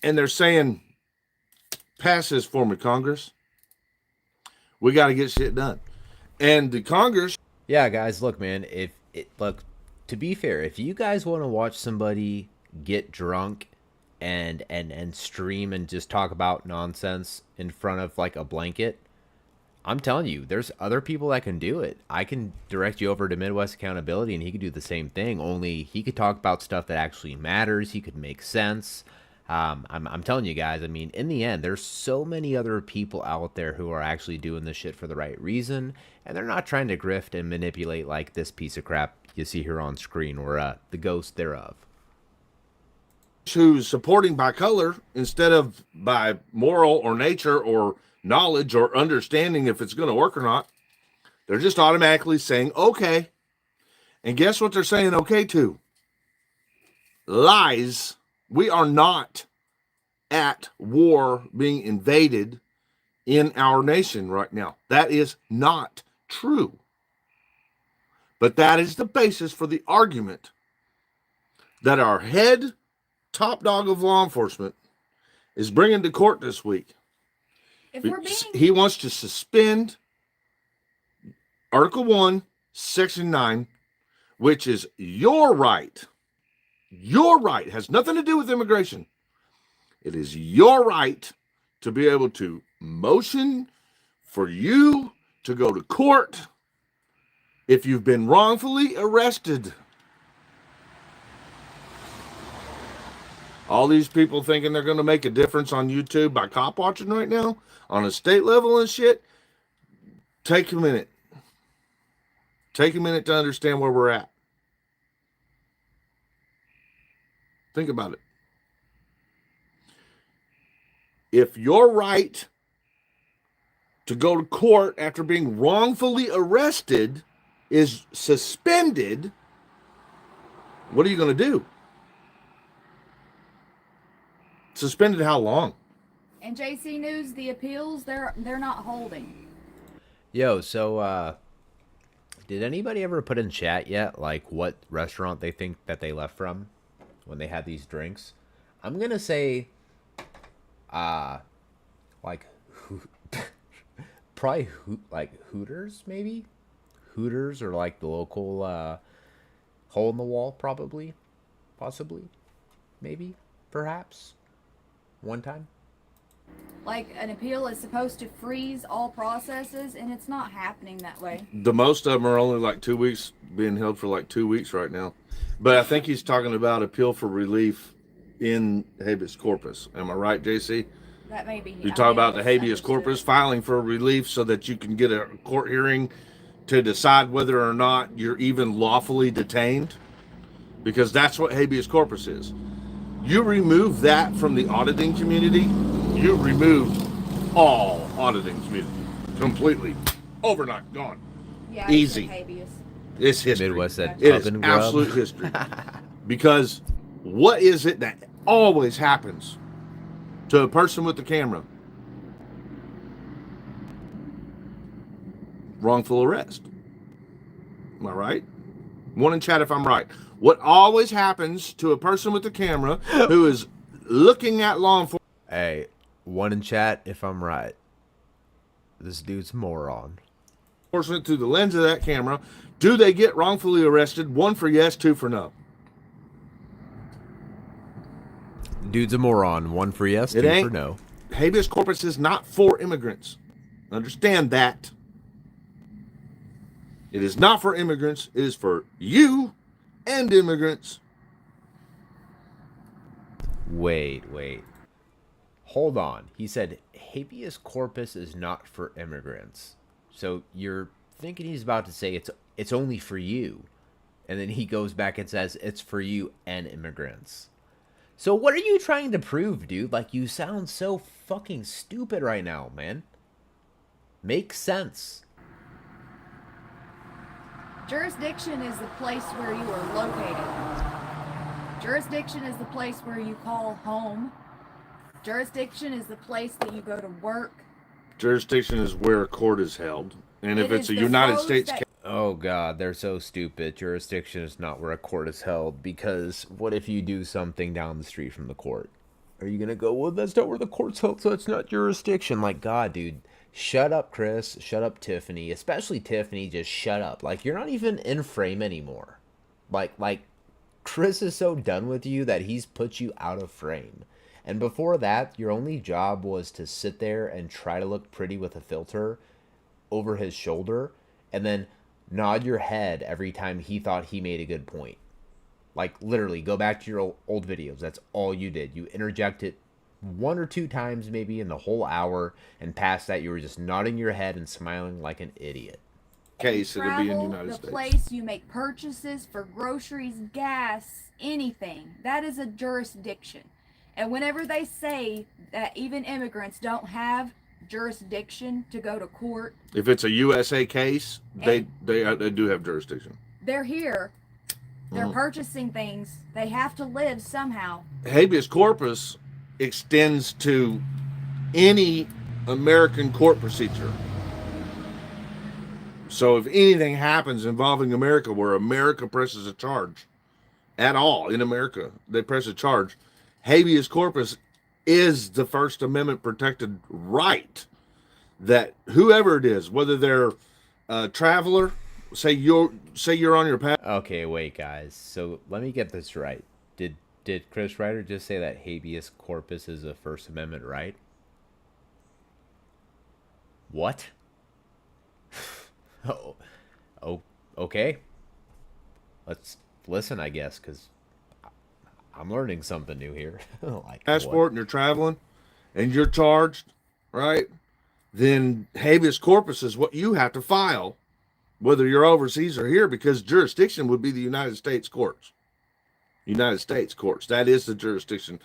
and they're saying, pass this for me, Congress. We got to get shit done. And the Congress... Yeah, guys, look, man, look, to be fair, if you guys want to watch somebody get drunk and stream and just talk about nonsense in front of like a blanket, I'm telling you, there's other people that can do it. I can direct you over to Midwest Accountability, and he could do the same thing, only he could talk about stuff that actually matters. He could make sense. I'm telling you guys, I mean, in the end, there's so many other people out there who are actually doing this shit for the right reason, and they're not trying to grift and manipulate like this piece of crap you see here on screen, or the ghost thereof. Who's supporting by color instead of by moral or nature or knowledge or understanding if it's going to work or not. They're just automatically saying, okay. And guess what they're saying okay to? Lies. We are not at war being invaded in our nation right now. That is not true. But that is the basis for the argument that our head top dog of law enforcement is bringing to court this week. He wants to suspend Article 1, Section 9, which is your right. Your right. It has nothing to do with immigration. It is your right to be able to motion for you to go to court if you've been wrongfully arrested. All these people thinking they're going to make a difference on YouTube by cop watching right now on a state level and shit. Take a minute. Take a minute to understand where we're at. Think about it. If your right to go to court after being wrongfully arrested is suspended, what are you going to do? Suspended how long? And JC News, the appeals, they're not holding. Yo, so did anybody ever put in chat yet like what restaurant they think that they left from when they had these drinks? I'm gonna say like probably like Hooters, maybe Hooters, or like the local hole in the wall, probably, possibly, maybe, perhaps, one time. Like, an appeal is supposed to freeze all processes, and it's not happening that way. The most of them are only like 2 weeks, being held for like 2 weeks right now. But I think he's talking about appeal for relief in habeas corpus. Am I right, JC? That may be. You talk about the habeas corpus, filing for relief so that you can get a court hearing to decide whether or not you're even lawfully detained, because that's what habeas corpus is. You remove that from the auditing community, you remove all auditing community completely, overnight, gone. Yeah, easy. Habeas. It's history. Midwest said It pub is and grub. absolute history. Because what is it that always happens to a person with the camera? Wrongful arrest. Am I right? One in chat if I'm right. What always happens to a person with the camera who is looking at law enforcement? Hey, one in chat if I'm right. This dude's a moron. Through the lens of that camera, do they get wrongfully arrested? 1 for yes, 2 for no. Dude's a moron. 1 for yes, 2 for no. Habeas corpus is not for immigrants. Understand that. It is not for immigrants. It is for you and immigrants. Wait. Hold on. He said habeas corpus is not for immigrants. So you're thinking he's about to say it's only for you. And then he goes back and says it's for you and immigrants. So what are you trying to prove, dude? Like, you sound so fucking stupid right now, man. Makes sense. Jurisdiction is the place where you are located. Jurisdiction is the place where you call home. Jurisdiction is the place that you go to work. Jurisdiction is where a court is held. And if it's a United States case. Oh god, they're so stupid. Jurisdiction is not where a court is held, because what if you do something down the street from the court? Are you gonna go, well, that's not where the court's held, so it's not jurisdiction? Like, god, dude. Shut up, Chris. Shut up, Tiffany. Especially Tiffany, just shut up. Like, you're not even in frame anymore. Like, Chris is so done with you that he's put you out of frame. And before that, your only job was to sit there and try to look pretty with a filter over his shoulder, and then nod your head every time he thought he made a good point. Like, literally, go back to your old videos. That's all you did. You interjected 1 or 2 times maybe in the whole hour, and past that you were just nodding your head and smiling like an idiot. Case it'll be in the United the States. Place you make purchases for groceries, gas, anything. That is a jurisdiction. And whenever they say that even immigrants don't have jurisdiction to go to court, if it's a USA case, they do have jurisdiction. They're here. They're purchasing things. They have to live somehow. Habeas corpus extends to any American court procedure. So if anything happens involving America, where America presses a charge at all in America, they press a charge, habeas corpus is the First Amendment protected right that whoever it is, whether they're a traveler, say you're on your path. Okay, wait, guys. So let me get this right. Did Chris Ryder just say that habeas corpus is a First Amendment right? What? Okay. Let's listen, I guess, because I'm learning something new here. Like, passport what? And you're traveling and you're charged, right? Then habeas corpus is what you have to file, whether you're overseas or here, because jurisdiction would be the United States courts. United States courts. That is the jurisdiction.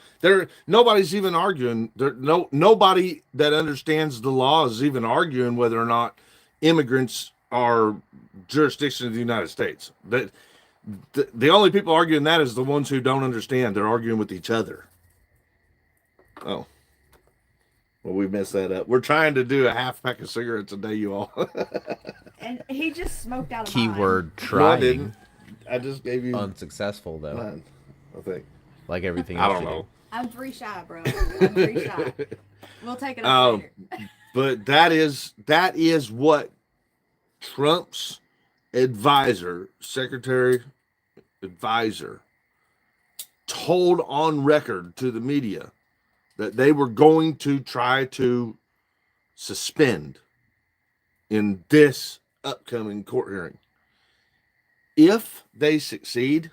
Nobody's even arguing. Nobody that understands the law is even arguing whether or not immigrants are jurisdiction of the United States. The only people arguing that is the ones who don't understand. They're arguing with each other. Oh. Well, we messed that up. We're trying to do a half pack of cigarettes a day, you all. And he just smoked out of Keyword mine. trying. No, I didn't. I just gave you Unsuccessful, though. mine, I think. Like everything I else don't you know. do. I'm 3 shy, bro. I'm 3 shy. We'll take it up Um, later. but that is what Trump's advisor, secretary advisor, told on record to the media that they were going to try to suspend in this upcoming court hearing. If they succeed,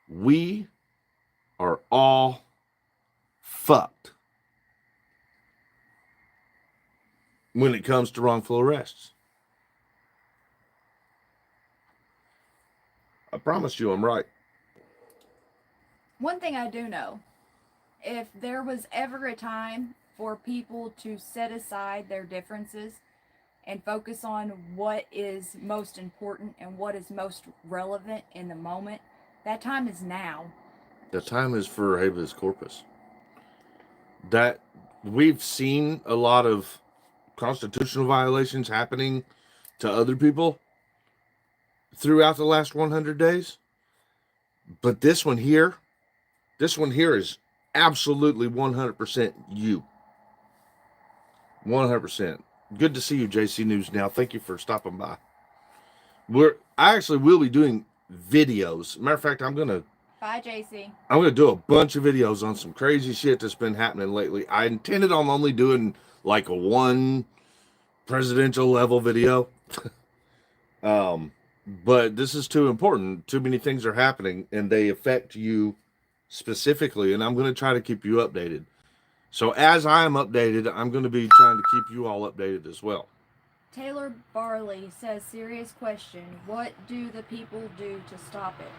we are all fucked when it comes to wrongful arrests. I promise you I'm right. One thing I do know, if there was ever a time for people to set aside their differences and focus on what is most important and what is most relevant in the moment, that time is now. The time is for habeas corpus. That we've seen a lot of constitutional violations happening to other people throughout the last 100 days. But this one here is absolutely 100% you. 100%. Good to see you, JC News Now. Thank you for stopping by. I actually will be doing videos. Matter of fact, I'm gonna Bye, JC. do a bunch of videos on some crazy shit that's been happening lately. I intended on only doing like a one presidential level video. But this is too important. Too many things are happening and they affect you specifically, and I'm going to try to keep you updated. So as I am updated, I'm going to be trying to keep you all updated as well. Taylor Barley says, serious question. What do the people do to stop it?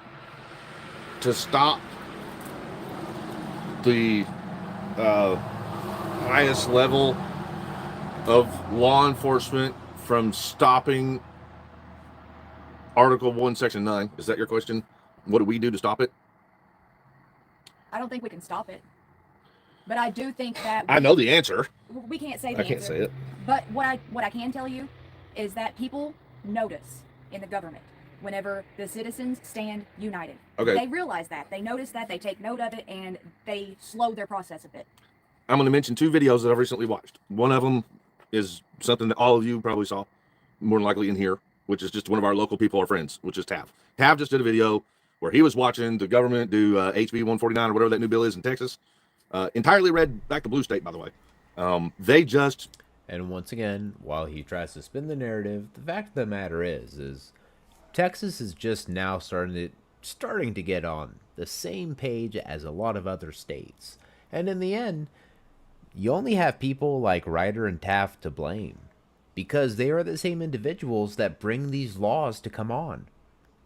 To stop the highest level of law enforcement from stopping Article 1, Section 9. Is that your question? What do we do to stop it? I don't think we can stop it. But I do think that I know the answer. we can't say the I can't answer. say it. But what I can tell you is that people notice in the government whenever the citizens stand united. Okay. They realize that. They notice that. They take note of it, and they slow their process a bit. I'm going to mention 2 videos that I've recently watched. One of them is something that all of you probably saw, more than likely in here, which is just one of our local people or friends, which is Tav. Tav just did a video where he was watching the government do HB 149 or whatever that new bill is in Texas. Entirely read back to blue state, by the way. They just... And once again, while he tries to spin the narrative, the fact of the matter is Texas is just now starting to get on the same page as a lot of other states. And in the end, you only have people like Ryder and Taft to blame, because they are the same individuals that bring these laws to come on,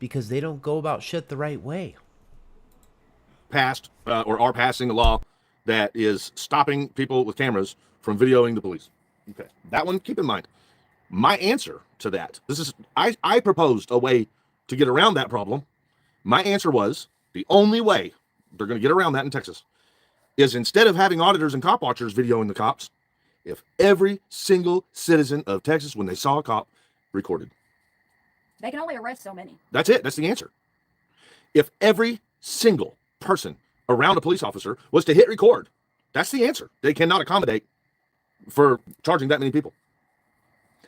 because they don't go about shit the right way. Passed or are passing a law that is stopping people with cameras from videoing the police. Okay, that one, keep in mind. My answer to that, I proposed a way to get around that problem. My answer was, the only way they're going to get around that in Texas is, instead of having auditors and cop watchers videoing the cops, if every single citizen of Texas, when they saw a cop, recorded. They can only arrest so many. That's it. That's the answer. If every single person around a police officer was to hit record, that's the answer. They cannot accommodate for charging that many people.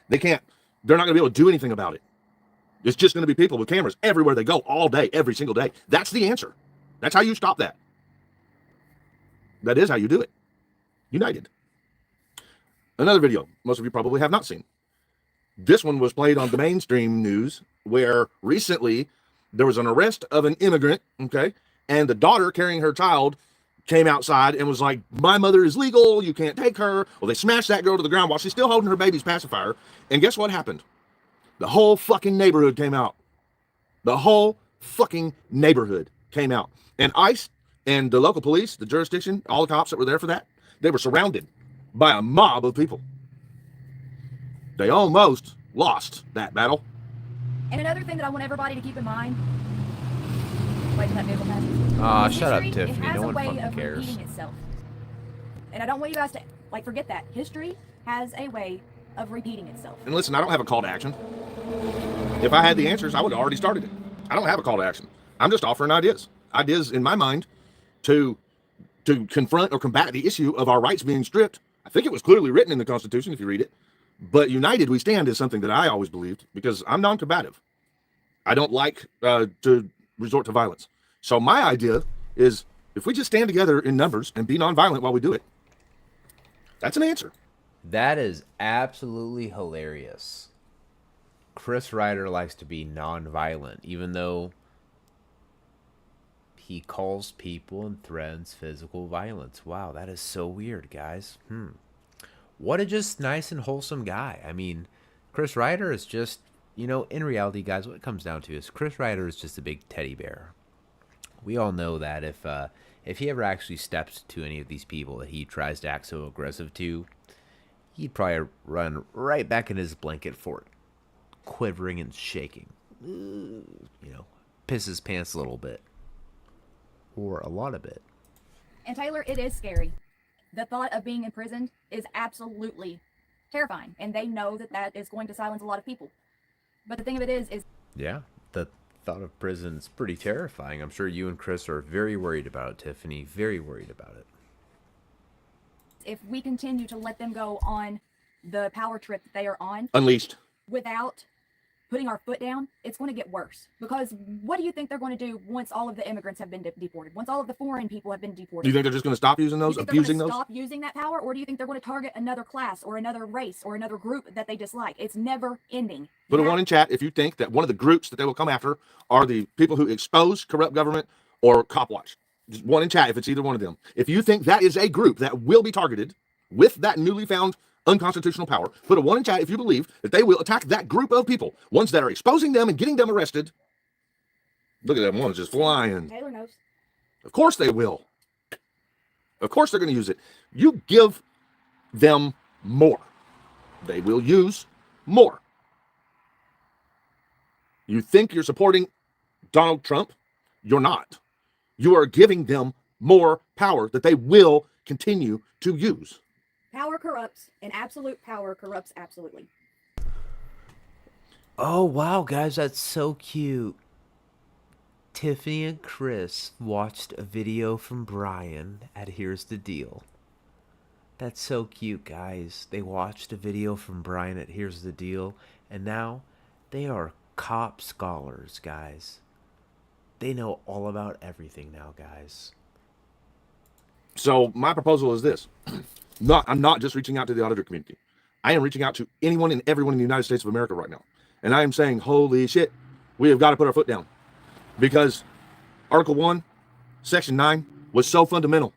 They can't. They're not going to be able to do anything about it. It's just going to be people with cameras everywhere they go, all day, every single day. That's the answer. That's how you stop that. That is how you do it. United. Another video most of you probably have not seen. This one was played on the mainstream news, where recently there was an arrest of an immigrant, okay, and the daughter carrying her child came outside and was like, my mother is legal, you can't take her. Well, they smashed that girl to the ground while she's still holding her baby's pacifier. And guess what happened? The whole fucking neighborhood came out. The whole fucking neighborhood came out. And ICE and the local police, the jurisdiction, all the cops that were there for that, they were surrounded by a mob of people. They almost lost that battle. And another thing that I want everybody to keep in mind. Wait till that vehicle passes. Shut up, History, Tiffany. It has No a one way fucking of cares. repeating itself. And I don't want you guys to forget that. History has a way of repeating itself. And listen, I don't have a call to action. If I had the answers, I would have already started it. I don't have a call to action. I'm just offering ideas. Ideas, in my mind, to confront or combat the issue of our rights being stripped. I think it was clearly written in the Constitution if you read it. But united we stand is something that I always believed, because I'm non-combative. I don't like to resort to violence. So my idea is, if we just stand together in numbers and be nonviolent while we do it, that's an answer. That is absolutely hilarious. Chris Ryder likes to be non-violent, even though he calls people and threatens physical violence. Wow, that is so weird, guys. What a just nice and wholesome guy. I mean, Chris Ryder is just, in reality, guys, what it comes down to is Chris Ryder is just a big teddy bear. We all know that if he ever actually steps to any of these people that he tries to act so aggressive to, he'd probably run right back in his blanket fort, quivering and shaking. Piss his pants a little bit. Or a lot of it. And Taylor, it is scary. The thought of being imprisoned is absolutely terrifying. And they know that is going to silence a lot of people. But the thing of it is... Yeah, the thought of prison is pretty terrifying. I'm sure you and Chris are very worried about it, Tiffany. Very worried about it. If we continue to let them go on the power trip that they are on... Unleashed. Without putting our foot down, it's going to get worse. Because what do you think they're going to do once all of the immigrants have been deported? Once all of the foreign people have been deported? Do you think they're just going to stop using those, abusing those? Stop using that power? Or do you think they're going to target another class or another race or another group that they dislike? It's never ending. Put a 1 in chat if you think that one of the groups that they will come after are the people who expose corrupt government or cop watch. Just 1 in chat if it's either one of them. If you think that is a group that will be targeted with that newly found unconstitutional power, put a 1 in chat if you believe that they will attack that group of people, ones that are exposing them and getting them arrested. Look at them ones just flying. Taylor knows. Of course they will. Of course they're going to use it. You give them more, they will use more. You think you're supporting Donald Trump? You're not. You are giving them more power that they will continue to use. Power corrupts, and absolute power corrupts absolutely. Oh, wow, guys, that's so cute. Tiffany and Chris watched a video from Brian at Here's the Deal. That's so cute, guys. They watched a video from Brian at Here's the Deal, and now they are cop scholars, guys. They know all about everything now, guys. So my proposal is this. I'm not just reaching out to the auditor community. I am reaching out to anyone and everyone in the United States of America right now. And I am saying, holy shit, we have got to put our foot down. Because Article 1, Section 9 was so fundamental.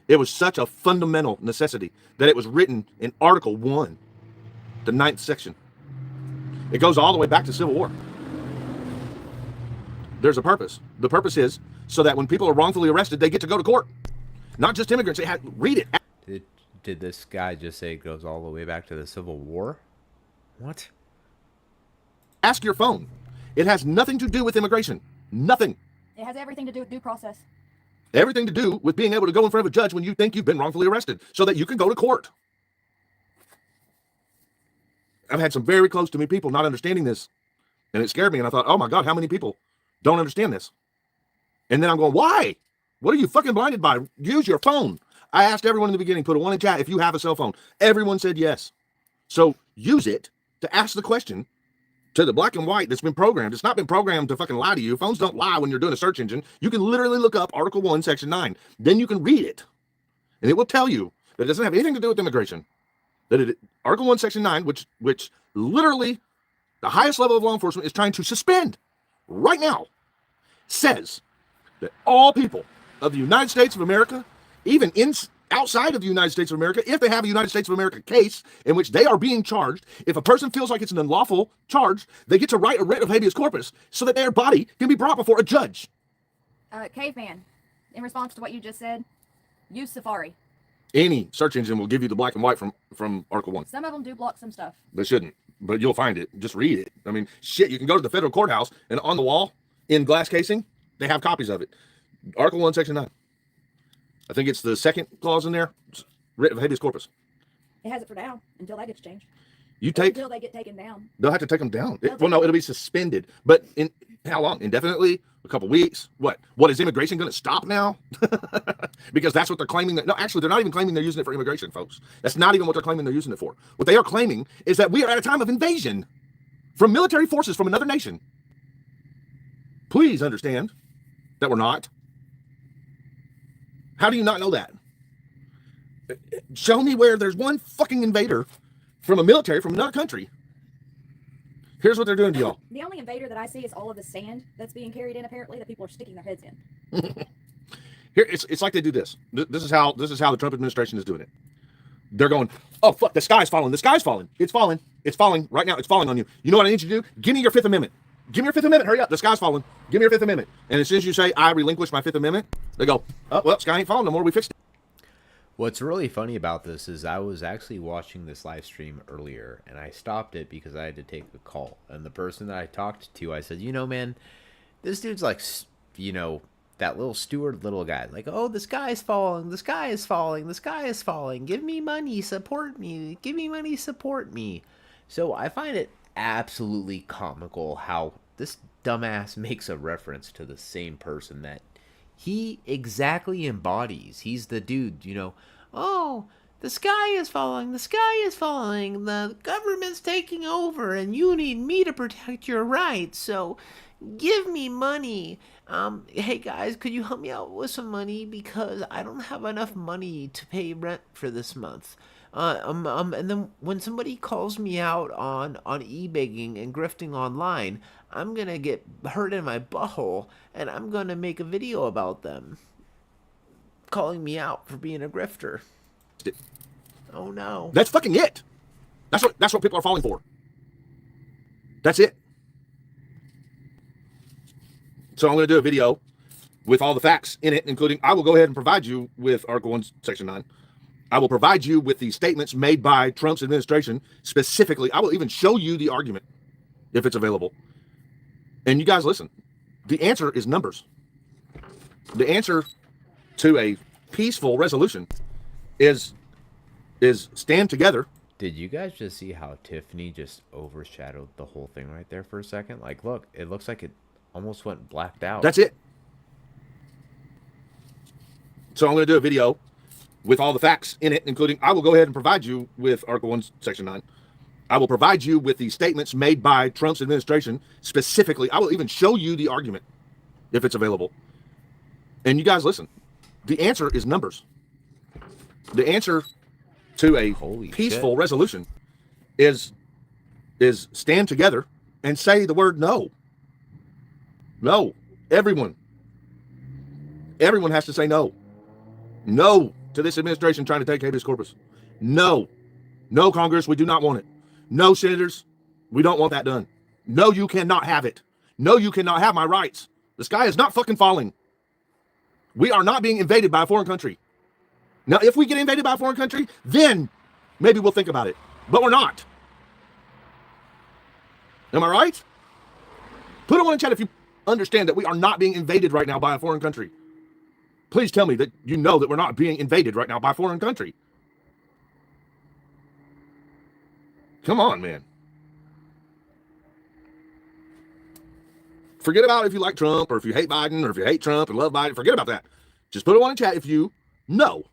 It was such a fundamental necessity that it was written in Article 1, the 9th section. It goes all the way back to Civil War. There's a purpose. The purpose is so that when people are wrongfully arrested, they get to go to court. Not just immigrants. Read it. Did this guy just say it goes all the way back to the Civil War? What? Ask your phone. It has nothing to do with immigration. Nothing. It has everything to do with due process. Everything to do with being able to go in front of a judge when you think you've been wrongfully arrested so that you can go to court. I've had some very close to me people not understanding this, and it scared me, and I thought, oh my God, how many people don't understand this? And then I'm going, why? What are you fucking blinded by? Use your phone. I asked everyone in the beginning, put a 1 in chat if you have a cell phone. Everyone said yes. So use it to ask the question to the black and white that's been programmed. It's not been programmed to fucking lie to you. Phones don't lie when you're doing a search engine. You can literally look up Article 1, Section 9. Then you can read it. And it will tell you that it doesn't have anything to do with immigration. Article 1, Section 9, which literally the highest level of law enforcement is trying to suspend right now, says that all people of the United States of America, even outside of the United States of America, if they have a United States of America case in which they are being charged, if a person feels like it's an unlawful charge, they get to write a writ of habeas corpus so that their body can be brought before a judge. Caveman, in response to what you just said, use Safari. Any search engine will give you the black and white from Article 1. Some of them do block some stuff. They shouldn't, but you'll find it. Just read it. I mean, shit, you can go to the federal courthouse and on the wall in glass casing, they have copies of it. Article 1, Section 9. I think it's the second clause in there, writ of habeas corpus. It has it for now until that gets changed. Until they get taken down. They'll have to take them down. It'll be suspended. But in how long? Indefinitely? a couple weeks. What is immigration going to stop now? Because that's what they're claiming. No, actually, they're not even claiming they're using it for immigration, folks. That's not even what they're claiming they're using it for. What they are claiming is that we are at a time of invasion from military forces from another nation. Please understand that we're not. How do you not know that? Show me where there's one fucking invader from a military from another country. Here's what they're doing to y'all. The only invader that I see is all of the sand that's being carried in, apparently, that people are sticking their heads in. Here, it's like they do this. This is how the Trump administration is doing it. They're going, oh fuck, the sky's falling. The sky's falling. It's falling. It's falling right now. It's falling on you. You know what I need you to do? Give me your Fifth Amendment. Give me your Fifth Amendment. Hurry up. The sky's falling. Give me your Fifth Amendment. And as soon as you say I relinquish my Fifth Amendment, they go, oh well, sky ain't falling no more. We fixed it. What's really funny about this is I was actually watching this live stream earlier, and I stopped it because I had to take a call. And the person that I talked to, I said, you know, man, this dude's like, you know, that little steward little guy. Like, oh, the sky's falling, the sky is falling, the sky is falling. Give me money, support me. Give me money, support me. So I find it absolutely comical how this dumbass makes a reference to the same person that he exactly embodies. He's the dude, you know, oh, the sky is falling, the government's taking over, and you need me to protect your rights, so give me money. Hey guys, could you help me out with some money, because I don't have enough money to pay rent for this month. And then when somebody calls me out on e-begging and grifting online, I'm gonna get hurt in my butthole, and I'm gonna make a video about them calling me out for being a grifter. Oh no. That's fucking it. That's what people are falling for. That's it. So I'm going to do a video with all the facts in it, including I will go ahead and provide you with Article 1, Section 9. I will provide you with the statements made by Trump's administration specifically. I will even show you the argument if it's available. And you guys listen. The answer is numbers. The answer to a peaceful resolution is stand together. Did you guys just see how Tiffany just overshadowed the whole thing right there for a second? Like, look, it looks like it almost went blacked out. That's it. So I'm going to do a video with all the facts in it, including I will go ahead and provide you with Article 1, Section 9. I will provide you with the statements made by Trump's administration specifically. I will even show you the argument if it's available. And you guys listen. The answer is numbers. The answer to a peaceful resolution is stand together and say the word no. No. Everyone has to say no. No to this administration trying to take habeas corpus. No. No, Congress, we do not want it. No, senators, we don't want that done. No, you cannot have it. No, you cannot have my rights. The sky is not fucking falling. We are not being invaded by a foreign country. Now, if we get invaded by a foreign country, then maybe we'll think about it. But we're not. Am I right? Put a one in chat if you understand that we are not being invaded right now by a foreign country. Please tell me that you know that we're not being invaded right now by a foreign country. Come on, man. Forget about if you like Trump or if you hate Biden or if you hate Trump and love Biden. Forget about that. Just put a one in chat if you know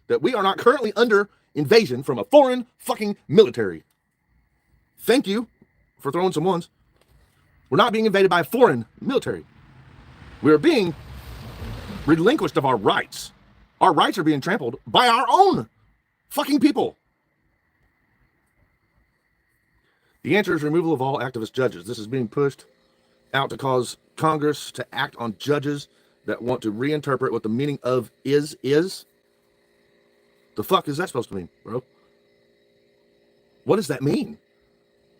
that we are not currently under invasion from a foreign fucking military. Thank you for throwing some ones. We're not being invaded by a foreign military. We're being relinquished of our rights. Our rights are being trampled by our own fucking people. The answer is removal of all activist judges. This is being pushed out to cause Congress to act on judges that want to reinterpret what the meaning of is. The fuck is that supposed to mean, bro? What does that mean?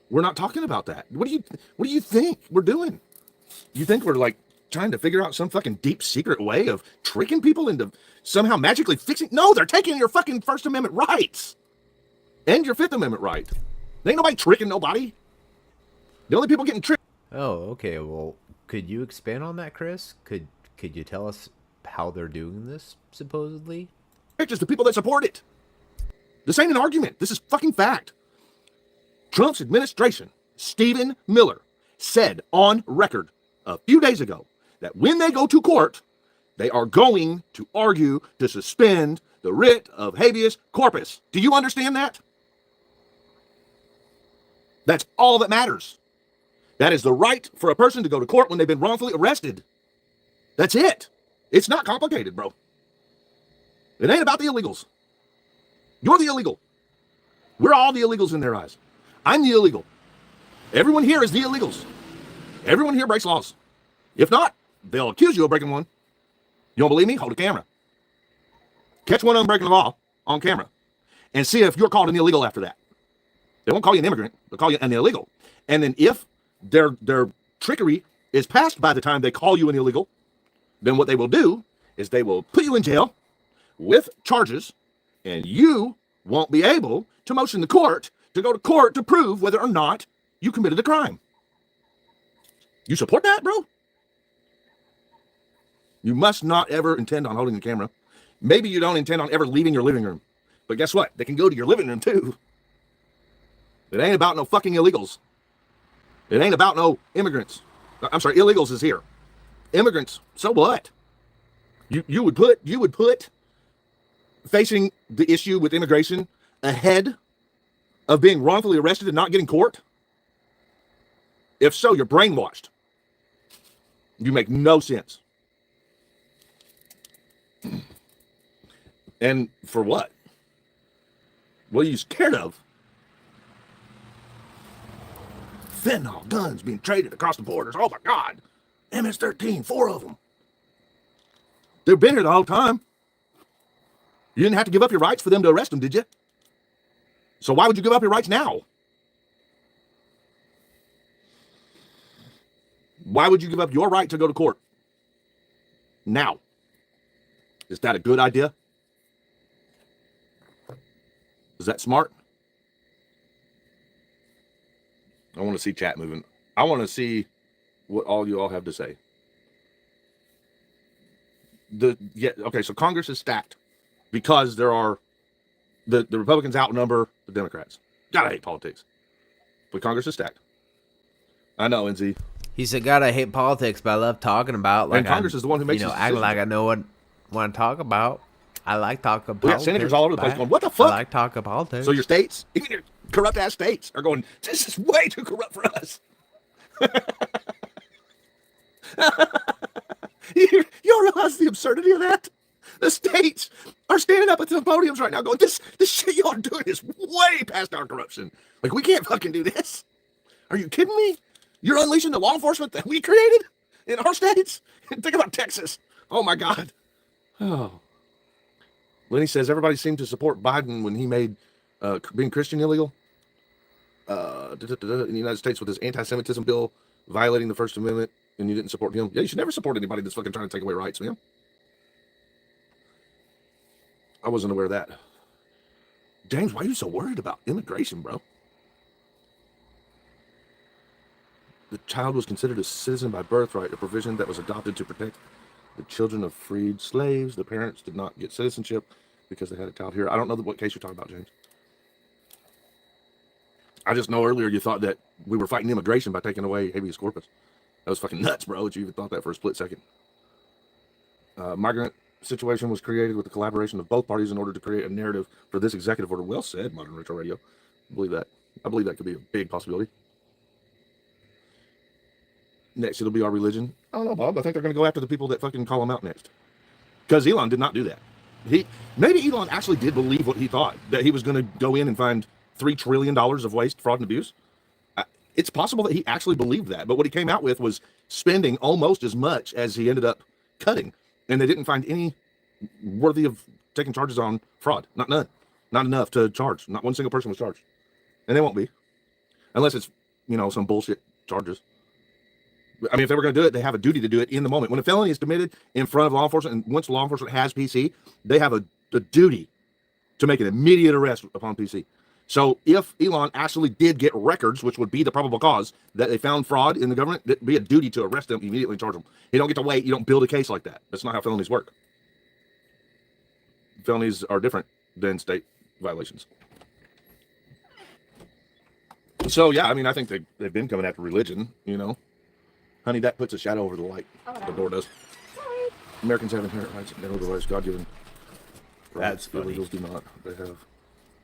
We're not talking about that. What do you think we're doing? You think we're like trying to figure out some fucking deep secret way of tricking people into somehow magically fixing? No, they're taking your fucking First Amendment rights and your Fifth Amendment right. Ain't nobody tricking nobody. The only people getting tricked. Oh, okay. Well, could you expand on that, Chris? Could you tell us how they're doing this, supposedly? It's just the people that support it. This ain't an argument. This is fucking fact. Trump's administration, Stephen Miller, said on record a few days ago that when they go to court, they are going to argue to suspend the writ of habeas corpus. Do you understand that? That's all that matters. That is the right for a person to go to court when they've been wrongfully arrested. That's it. It's not complicated, bro. It ain't about the illegals. You're the illegal. We're all the illegals in their eyes. I'm the illegal. Everyone here is the illegals. Everyone here breaks laws. If not, they'll accuse you of breaking one. You don't believe me? Hold a camera. Catch one of them breaking the law on camera and see if you're called an illegal after that. They won't call you an immigrant. They'll call you an illegal. And then if their trickery is passed by the time they call you an illegal, then what they will do is they will put you in jail with charges, and you won't be able to motion the court to go to court to prove whether or not you committed a crime. You support that, bro? You must not ever intend on holding the camera. Maybe you don't intend on ever leaving your living room. But guess what? They can go to your living room too. It ain't about no fucking illegals. It ain't about no immigrants. I'm sorry, illegals is here. Immigrants, so what? You would put facing the issue with immigration ahead of being wrongfully arrested and not getting court? If so, you're brainwashed. You make no sense. And for what? What are you scared of? Fentanyl guns being traded across the borders. Oh my God. MS-13, 4 of them. They've been here the whole time. You didn't have to give up your rights for them to arrest them, did you? So why would you give up your rights now? Why would you give up your right to go to court now? Is that a good idea? Is that smart? I want to see chat moving. I want to see what all you all have to say. Okay, so Congress is stacked because there are the Republicans outnumber the Democrats. Gotta hate politics. But Congress is stacked. I know, NZ. He said, "God, I hate politics, but I love talking about." Like, and Congress is the one who makes acting like I know what to talk about. I like talking politics. We got senators all over the place going, "What the fuck?" I like talking politics. So your states, even your corrupt ass states, are going, "This is way too corrupt for us." You don't realize the absurdity of that? The states are standing up at the podiums right now going, this shit y'all are doing is way past our corruption. Like, we can't fucking do this. Are you kidding me? You're unleashing the law enforcement that we created in our states? Think about Texas. Oh, my God. Oh. Lenny says, everybody seemed to support Biden when he made being Christian illegal in the United States with his anti-Semitism bill violating the First Amendment, and you didn't support him. Yeah, you should never support anybody that's fucking trying to take away rights, man. I wasn't aware of that. James, why are you so worried about immigration, bro? The child was considered a citizen by birthright, a provision that was adopted to protect the children of freed slaves. The parents did not get citizenship because they had a child here. I don't know what case you're talking about, James. I just know earlier you thought that we were fighting immigration by taking away habeas corpus. That was fucking nuts, bro, that you even thought that for a split second. Migrant situation was created with the collaboration of both parties in order to create a narrative for this executive order. Well said, Modern Retro Radio. I believe that. I believe that could be a big possibility. Next, it'll be our religion. I don't know, Bob. I think they're going to go after the people that fucking call them out next. Because Elon did not do that. Maybe Elon actually did believe what he thought, that he was going to go in and find $3 trillion of waste, fraud, and abuse. It's possible that he actually believed that. But what he came out with was spending almost as much as he ended up cutting. And they didn't find any worthy of taking charges on fraud. None. Not enough to charge. Not one single person was charged. And they won't be. Unless it's, some bullshit charges. I mean, if they were going to do it, they have a duty to do it in the moment. When a felony is committed in front of law enforcement, and once law enforcement has PC, they have a duty to make an immediate arrest upon PC. So if Elon actually did get records, which would be the probable cause that they found fraud in the government, it'd be a duty to arrest them immediately and charge them. You don't get to wait. You don't build a case like that. That's not how felonies work. Felonies are different than state violations. So, yeah, I mean, I think they've been coming after religion, Honey, that puts a shadow over the light. Oh, The door does. Sorry. Americans have inherent rights and otherwise God-given rights. That's funny. Illegals do not. They have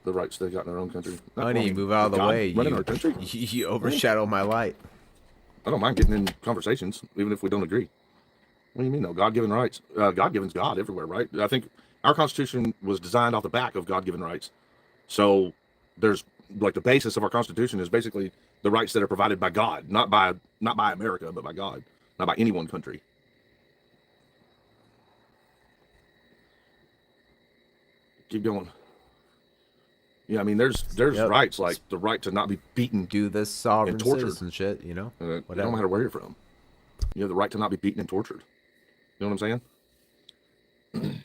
the rights they got in their own country. Not Honey, wanting move out of the God way. running our country. You overshadow my light. I don't mind getting in conversations, even if we don't agree. What do you mean, though? God-given rights. God-given's God everywhere, right? I think our Constitution was designed off the back of God-given rights. So there's like the basis of our Constitution is basically the rights that are provided by God, not by America, but by God, not by any one country. Keep going. Yeah, I mean, there's Yep. rights like the right to not be beaten. Do this sovereign tortured. citizen shit, you know? It Whatever. don't matter where you're from. You have the right to not be beaten and tortured. You know what I'm saying?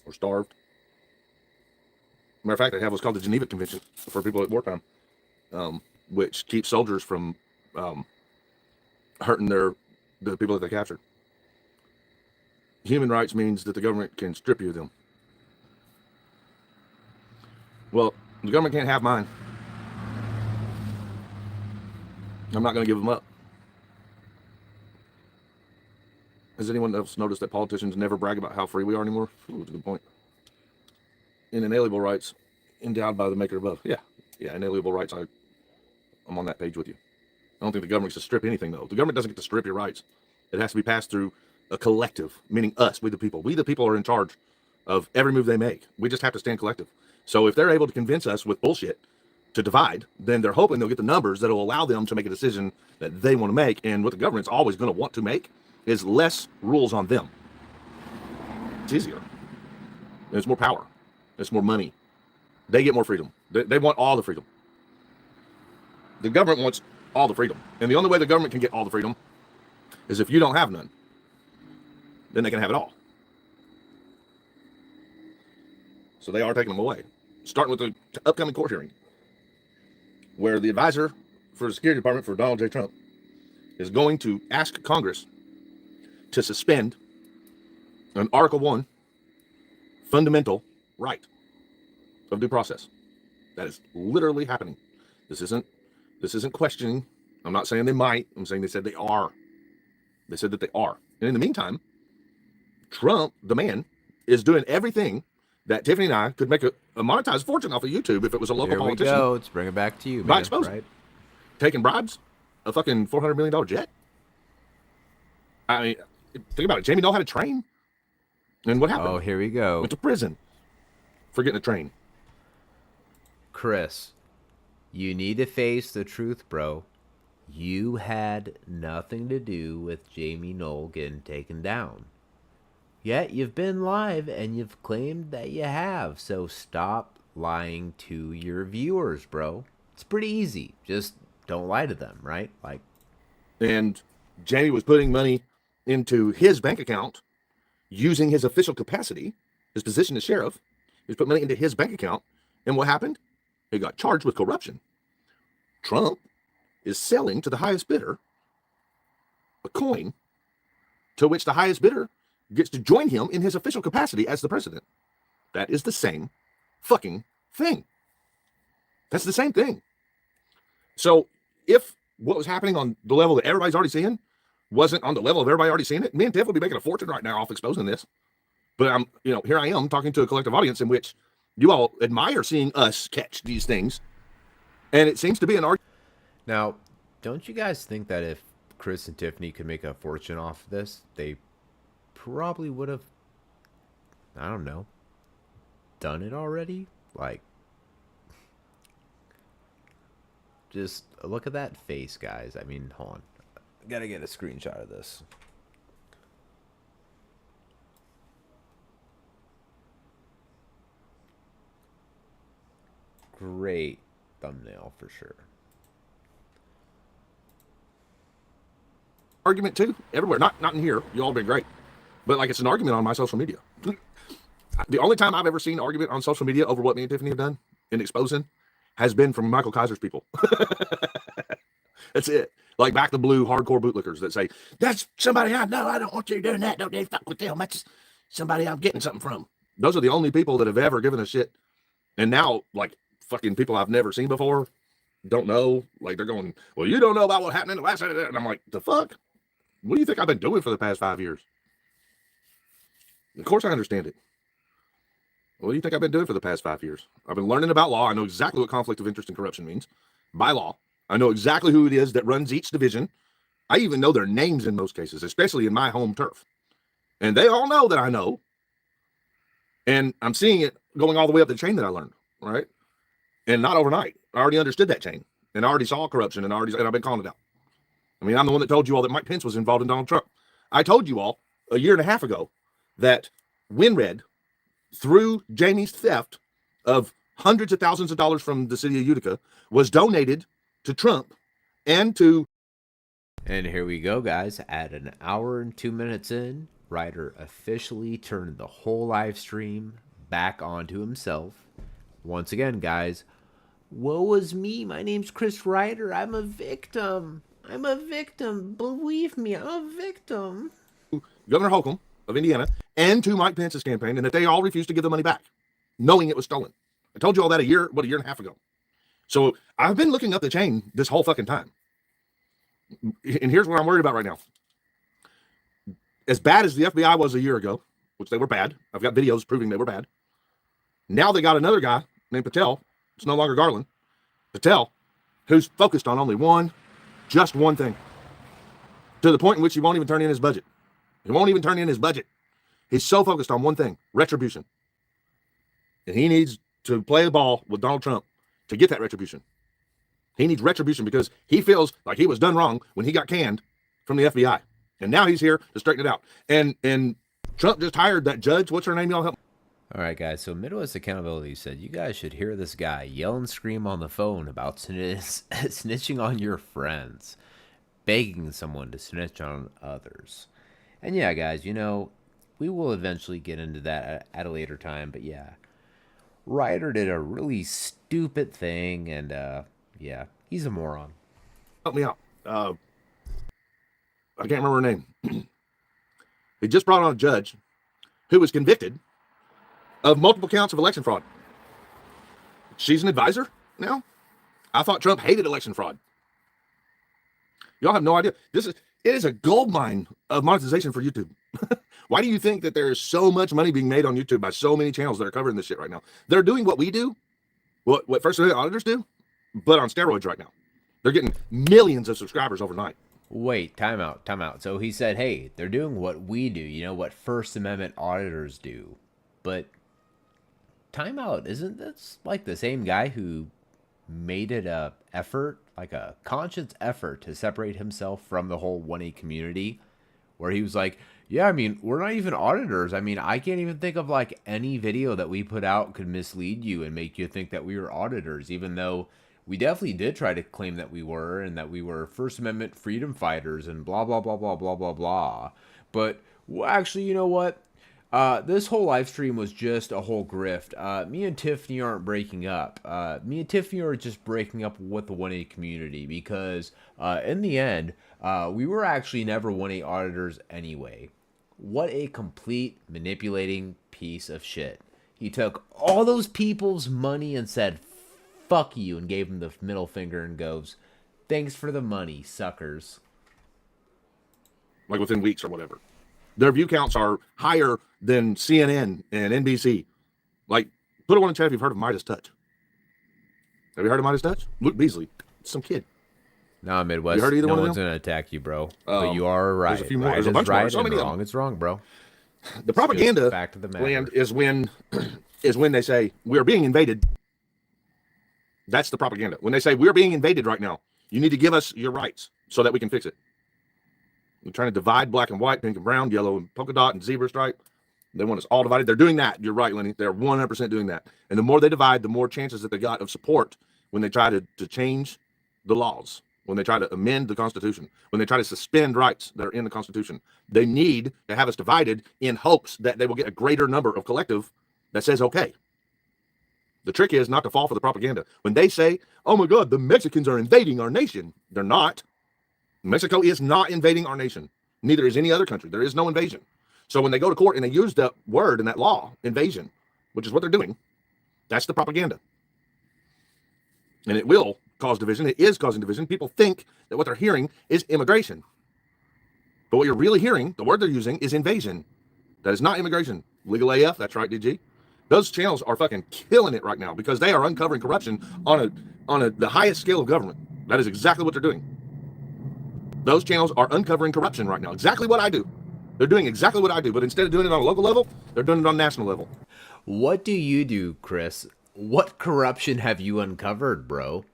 Or starved. Matter of fact, they have what's called the Geneva Convention for people at wartime, which keeps soldiers from hurting the people that they captured. Human rights means that the government can strip you of them. Well, the government can't have mine. I'm not going to give them up. Has anyone else noticed that politicians never brag about how free we are anymore? Ooh, that's a good point. Inalienable rights endowed by the maker above. Yeah, inalienable rights. I'm on that page with you. I don't think the government should strip anything, though. The government doesn't get to strip your rights. It has to be passed through a collective, meaning us, we the people. We the people are in charge of every move they make. We just have to stand collective. So if they're able to convince us with bullshit to divide, then they're hoping they'll get the numbers that will allow them to make a decision that they want to make. And what the government's always going to want to make is less rules on them. It's easier. And it's more power. It's more money. They get more freedom. They want all the freedom. The government wants all the freedom. And the only way the government can get all the freedom is if you don't have none. Then they can have it all. So they are taking them away. Starting with the upcoming court hearing, where the advisor for the Security Department for Donald J. Trump is going to ask Congress to suspend an Article 1 fundamental right of due process. That is literally happening. This isn't questioning. I'm not saying they might. I'm saying they said they are. They said that they are. And in the meantime, Trump, the man, is doing everything that Tiffany and I could make a monetized fortune off of YouTube if it was a local politician. Here we go. Let's bring it back to you, By man. exposing. Right? Taking bribes, a fucking $400 million jet. I mean, think about it. Jamie know how to train. And what happened? Oh, here we go. Went to prison for getting a train. Chris, you need to face the truth, bro. You had nothing to do with Jamie Knoll getting taken down. Yet you've been live and you've claimed that you have. So stop lying to your viewers, bro. It's pretty easy. Just don't lie to them, right? Like, And Jamie was putting money into his bank account using his official capacity, his position as sheriff. He was putting money into his bank account. And what happened? He got charged with corruption. Trump is selling to the highest bidder a coin to which the highest bidder gets to join him in his official capacity as the president. That is the same fucking thing. That's the same thing. So if what was happening on the level that everybody's already seeing wasn't on the level of everybody already seeing it, me and Tiff would be making a fortune right now off exposing this. But here I am talking to a collective audience in which you all admire seeing us catch these things. And it seems to be an argument. now, don't you guys think that if Chris and Tiffany could make a fortune off of this, they probably would have, I don't know, done it already? Like, just look at that face, guys. I mean, hold on. I gotta get a screenshot of this. Great thumbnail for sure. Argument too, everywhere. Not in here. You all been great. But like it's an argument on my social media. The only time I've ever seen an argument on social media over what me and Tiffany have done in exposing has been from Michael Kaiser's people. That's it. Like back the blue hardcore bootlickers that say, that's somebody I know. I don't want you doing that. Don't they fuck with them. That's somebody I'm getting something from. Those are the only people that have ever given a shit. And now, like, fucking people I've never seen before, don't know. Like, they're going, well, you don't know about what happened in the last. And I'm like, the fuck? What do you think I've been doing for the past 5 years? Of course I understand it. What do you think I've been doing for the past 5 years? I've been learning about law. I know exactly what conflict of interest and corruption means by law. I know exactly who it is that runs each division. I even know their names in most cases, especially in my home turf. And they all know that I know. And I'm seeing it going all the way up the chain that I learned, right? And not overnight. I already understood that chain. And I already saw corruption and I've been calling it out. I mean, I'm the one that told you all that Mike Pence was involved in Donald Trump. I told you all a year and a half ago that WinRed, through Jamie's theft of hundreds of thousands of dollars from the city of Utica, was donated to Trump and to... And here we go, guys. At an hour and 2 minutes in, Ryder officially turned the whole live stream back onto himself. Once again, guys, woe is me. My name's Chris Ryder. I'm a victim. I'm a victim. Believe me, I'm a victim. Governor Holcomb of Indiana and to Mike Pence's campaign, and that they all refused to give the money back, knowing it was stolen. I told you all that a year and a half ago. So I've been looking up the chain this whole fucking time. And here's what I'm worried about right now. As bad as the FBI was a year ago, which they were bad. I've got videos proving they were bad. Now they got another guy named Patel. It's no longer Garland. Patel, who's focused on only just one thing. To the point in which he won't even turn in his budget. He won't even turn in his budget. He's so focused on one thing, retribution. And he needs to play the ball with Donald Trump to get that retribution. He needs retribution because he feels like he was done wrong when he got canned from the FBI. And now he's here to straighten it out. And Trump just hired that judge. What's her name? Y'all help. All right, guys. So Midwest Accountability said, you guys should hear this guy yell and scream on the phone about snitching on your friends, begging someone to snitch on others. And yeah, guys, you know, we will eventually get into that at a later time. But yeah, Ryder did a really stupid thing. And yeah, he's a moron. Help me out. I can't remember her name. He just brought on a judge who was convicted of multiple counts of election fraud. She's an advisor now. I thought Trump hated election fraud. Y'all have no idea. It is a gold mine of monetization for YouTube. Why do you think that there is so much money being made on YouTube by so many channels that are covering this shit right now? They're doing what we do, what First Amendment auditors do, but on steroids right now. They're getting millions of subscribers overnight. Wait, time out. So he said, hey, they're doing what we do, you know, what First Amendment auditors do. But time out, isn't this like the same guy who made it a effort, like a conscious effort to separate himself from the whole 1A community, where he was like, yeah, I mean, we're not even auditors. I mean, I can't even think of like any video that we put out could mislead you and make you think that we were auditors, even though we definitely did try to claim that we were, and that we were First Amendment freedom fighters and blah, blah, blah, blah, blah, blah, blah. But well, actually, you know what? This whole live stream was just a whole grift. Me and Tiffany aren't breaking up. Me and Tiffany are just breaking up with the 1A community because in the end, we were actually never 1A auditors anyway. What a complete manipulating piece of shit. He took all those people's money and said, fuck you, and gave them the middle finger and goes, thanks for the money, suckers. Like within weeks or whatever. Their view counts are higher than CNN and NBC. Like, put it on the chat if you've heard of Midas Touch. Have you heard of Midas Touch? Luke Beasley. Some kid. Nah, Midwest, You heard either no one of one's them? going to attack you, bro. But you are right. There's a few more. Right There's a is bunch more. right There's so and many of them. wrong is wrong, bro. The propaganda back to the matter. land is when they say we're being invaded. That's the propaganda. When they say we're being invaded right now, you need to give us your rights so that we can fix it. They're trying to divide black and white, pink and brown, yellow and polka dot and zebra stripe. They want us all divided. They're doing that. You're right, Lenny. They're 100% doing that. And the more they divide, the more chances that they got of support when they try to change the laws, when they try to amend the Constitution, when they try to suspend rights that are in the Constitution. They need to have us divided in hopes that they will get a greater number of collective that says, okay. The trick is not to fall for the propaganda. When they say, oh my God, the Mexicans are invading our nation. They're not. Mexico is not invading our nation. Neither is any other country. There is no invasion. So when they go to court and they use that word and that law, invasion, which is what they're doing, that's the propaganda. And it will cause division. It is causing division. People think that what they're hearing is immigration. But what you're really hearing, the word they're using is invasion. That is not immigration. Legal AF, that's right, DG. Those channels are fucking killing it right now because they are uncovering corruption on the highest scale of government. That is exactly what they're doing. Those channels are uncovering corruption right now. Exactly what I do. They're doing exactly what I do, but instead of doing it on a local level, they're doing it on a national level. What do you do, Chris? What corruption have you uncovered, bro?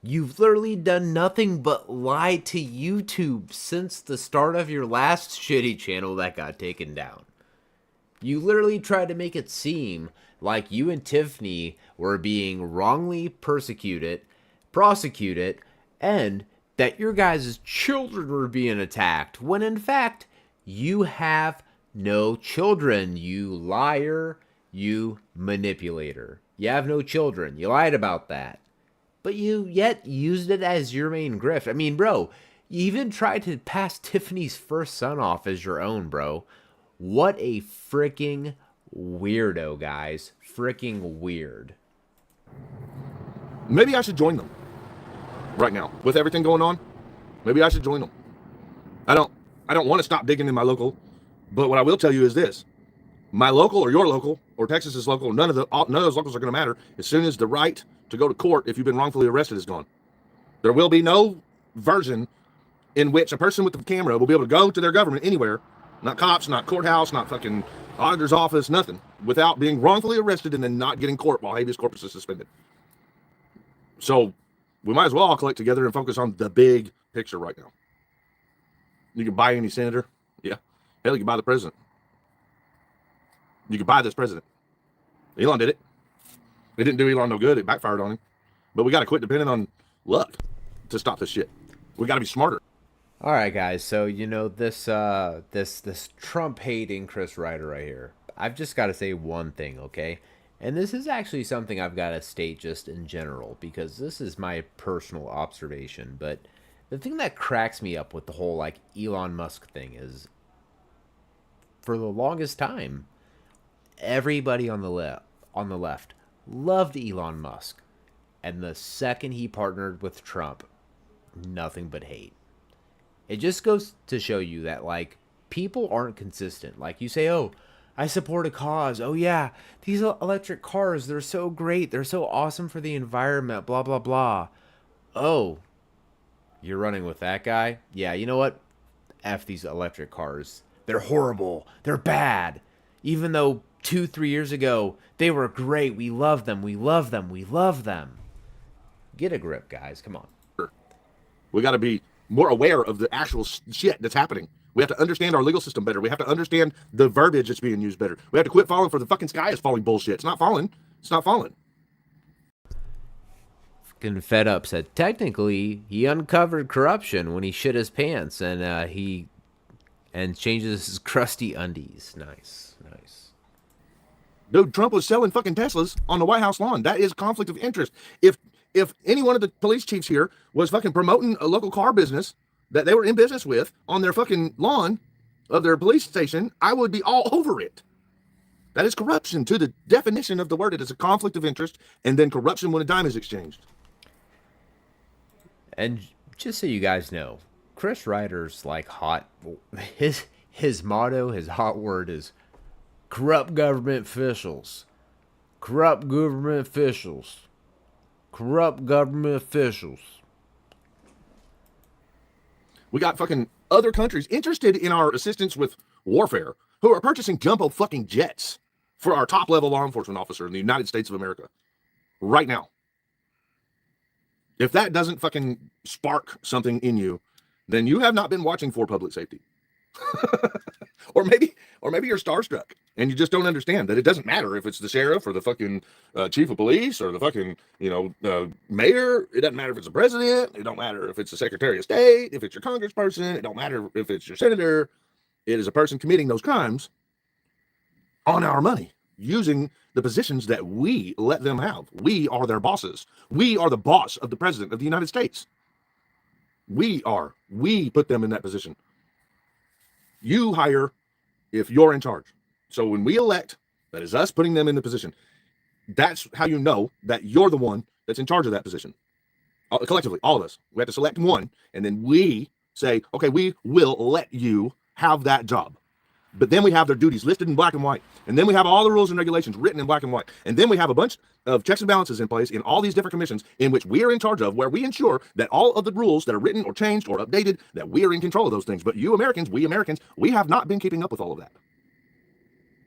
You've literally done nothing but lie to YouTube since the start of your last shitty channel that got taken down. You literally tried to make it seem like you and Tiffany were being wrongly prosecuted, and that your guys' children were being attacked, when in fact, you have no children, you liar, you manipulator. You have no children. You lied about that. But you yet used it as your main grift. I mean, bro, you even tried to pass Tiffany's first son off as your own, bro. What a freaking weirdo, guys. Freaking weird. Maybe I should join them right now with everything going on. Maybe I should join them. I don't want to stop digging in my local, but what I will tell you is this: my local or your local or Texas's local, none of those locals are going to matter as soon as the right to go to court if you've been wrongfully arrested is gone. There will be no version in which a person with a camera will be able to go to their government anywhere, not cops, not courthouse, not fucking auditor's office, nothing, without being wrongfully arrested and then not getting court while habeas corpus is suspended. So we might as well all collect together and focus on the big picture right now. You can buy any senator. Yeah. Hell, you can buy the president. You can buy this president. Elon did it. It didn't do Elon no good. It backfired on him. But we got to quit depending on luck to stop this shit. We got to be smarter. All right, guys. So, you know, this Trump hating Chris Ryder right here. I've just got to say one thing, okay? And this is actually something I've got to state just in general, because this is my personal observation. But the thing that cracks me up with the whole, like, Elon Musk thing is, for the longest time, everybody on the left loved Elon Musk. And the second he partnered with Trump, nothing but hate. It just goes to show you that, like, people aren't consistent. Like, you say, oh, I support a cause. Oh, yeah, these electric cars, they're so great. They're so awesome for the environment, blah, blah, blah. Oh, you're running with that guy? Yeah, you know what? F these electric cars. They're horrible. They're bad. Even though 2-3 years ago, they were great. We love them. We love them. We love them. Get a grip, guys. Come on. We got to be more aware of the actual shit that's happening. We have to understand our legal system better. We have to understand the verbiage that's being used better. We have to quit falling for the fucking sky is falling bullshit. It's not falling. It's not falling. Fucking Fed Up said, technically, he uncovered corruption when he shit his pants and changes his crusty undies. Nice, nice. Dude, Trump was selling fucking Teslas on the White House lawn. That is conflict of interest. If any one of the police chiefs here was fucking promoting a local car business that they were in business with on their fucking lawn of their police station, I would be all over it. That is corruption to the definition of the word. It is a conflict of interest, and then corruption when a dime is exchanged. And just so you guys know, Chris Ryder's like hot. His motto, his hot word is corrupt government officials. Corrupt government officials. Corrupt government officials. We got fucking other countries interested in our assistance with warfare who are purchasing jumbo fucking jets for our top level law enforcement officer in the United States of America right now. If that doesn't fucking spark something in you, then you have not been watching for public safety. or maybe you're starstruck and you just don't understand that it doesn't matter if it's the sheriff or the fucking chief of police or the fucking mayor. It doesn't matter if it's the president. It don't matter if it's the secretary of state, if it's your congressperson. It don't matter if it's your senator. It is a person committing those crimes on our money, using the positions that we let them have. We are their bosses. We are the boss of the president of the United States. We put them in that position. You hire if you're in charge. So when we elect, that is us putting them in the position. That's how you know that you're the one that's in charge of that position. Collectively, all of us. We have to select one, and then we say, okay, we will let you have that job. But then we have their duties listed in black and white. And then we have all the rules and regulations written in black and white. And then we have a bunch of checks and balances in place in all these different commissions in which we are in charge of, where we ensure that all of the rules that are written or changed or updated, that we are in control of those things. But you Americans, we have not been keeping up with all of that.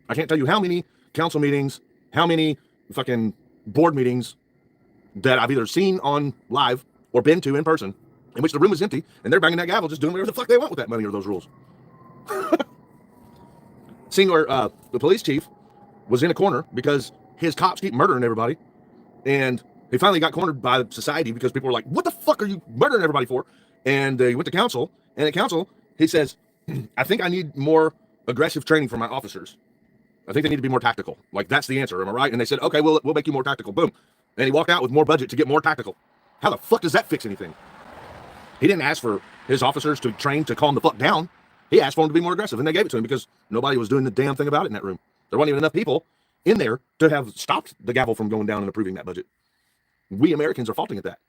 I can't tell you how many council meetings, how many fucking board meetings that I've either seen on live or been to in person, in which the room is empty and they're banging that gavel just doing whatever the fuck they want with that money or those rules. Seeing where the police chief was in a corner because his cops keep murdering everybody, and he finally got cornered by society because people were like, what the fuck are you murdering everybody for? And he went to council, and at council he says, I think I need more aggressive training for my officers. I think they need to be more tactical. Like, that's the answer, am I right? And they said, okay, we'll make you more tactical. Boom. And he walked out with more budget to get more tactical. How the fuck does that fix anything? He didn't ask for his officers to train to calm the fuck down. He asked for them to be more aggressive, and they gave it to him because nobody was doing the damn thing about it in that room. There wasn't even enough people in there to have stopped the gavel from going down and approving that budget. We Americans are faulting at that.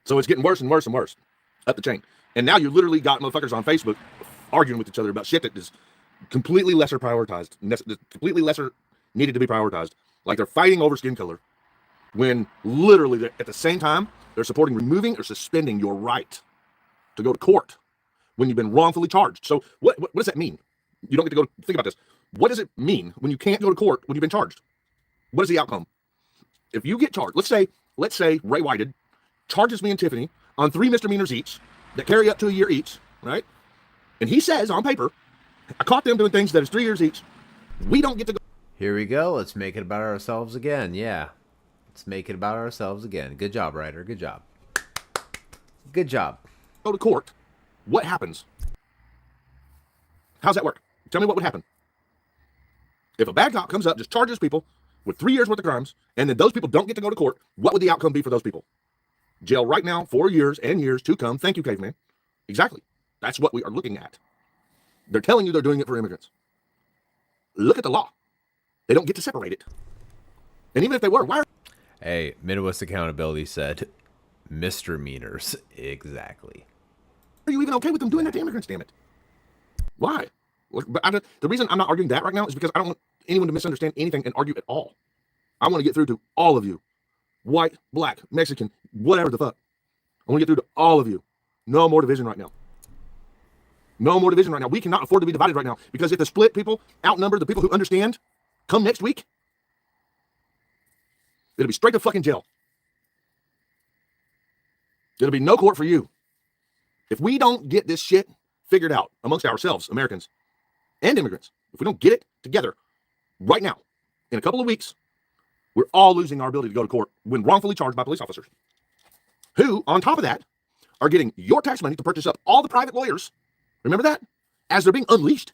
So it's getting worse and worse and worse up the chain. And now you literally got motherfuckers on Facebook arguing with each other about shit that is completely lesser prioritized, completely lesser needed to be prioritized. Like they're fighting over skin color when literally at the same time they're supporting removing or suspending your right to go to court when you've been wrongfully charged. So what does that mean? You don't get to go think about this. What does it mean when you can't go to court when you've been charged? What is the outcome? If you get charged, let's say Ray Whited charges me and Tiffany on 3 misdemeanors each that carry up to a year each, right? And he says on paper, I caught them doing things that is 3 years each. We don't get to go. Here we go. Let's make it about ourselves again. Yeah. Let's make it about ourselves again. Good job, Ryder. Good job. Good job. Go to court. What happens? How's that work? Tell me what would happen. If a bad cop comes up, just charges people with 3 years worth of crimes, and then those people don't get to go to court, what would the outcome be for those people? Jail right now, 4 years and years to come. Thank you, caveman. Exactly. That's what we are looking at. They're telling you they're doing it for immigrants. Look at the law. They don't get to separate it. And even if they were, why? Hey, Midwest Accountability said misdemeanors. Exactly. Are you even okay with them doing that to immigrants, damn it? Why? But the reason I'm not arguing that right now is because I don't want anyone to misunderstand anything and argue at all. I want to get through to all of you. White, black, Mexican, whatever the fuck. I want to get through to all of you. No more division right now. No more division right now. We cannot afford to be divided right now, because if the split people outnumber the people who understand come next week, it'll be straight to fucking jail. It'll be no court for you. If we don't get this shit figured out amongst ourselves, Americans and immigrants, if we don't get it together right now, in a couple of weeks, we're all losing our ability to go to court when wrongfully charged by police officers, who, on top of that, are getting your tax money to purchase up all the private lawyers. Remember that? As they're being unleashed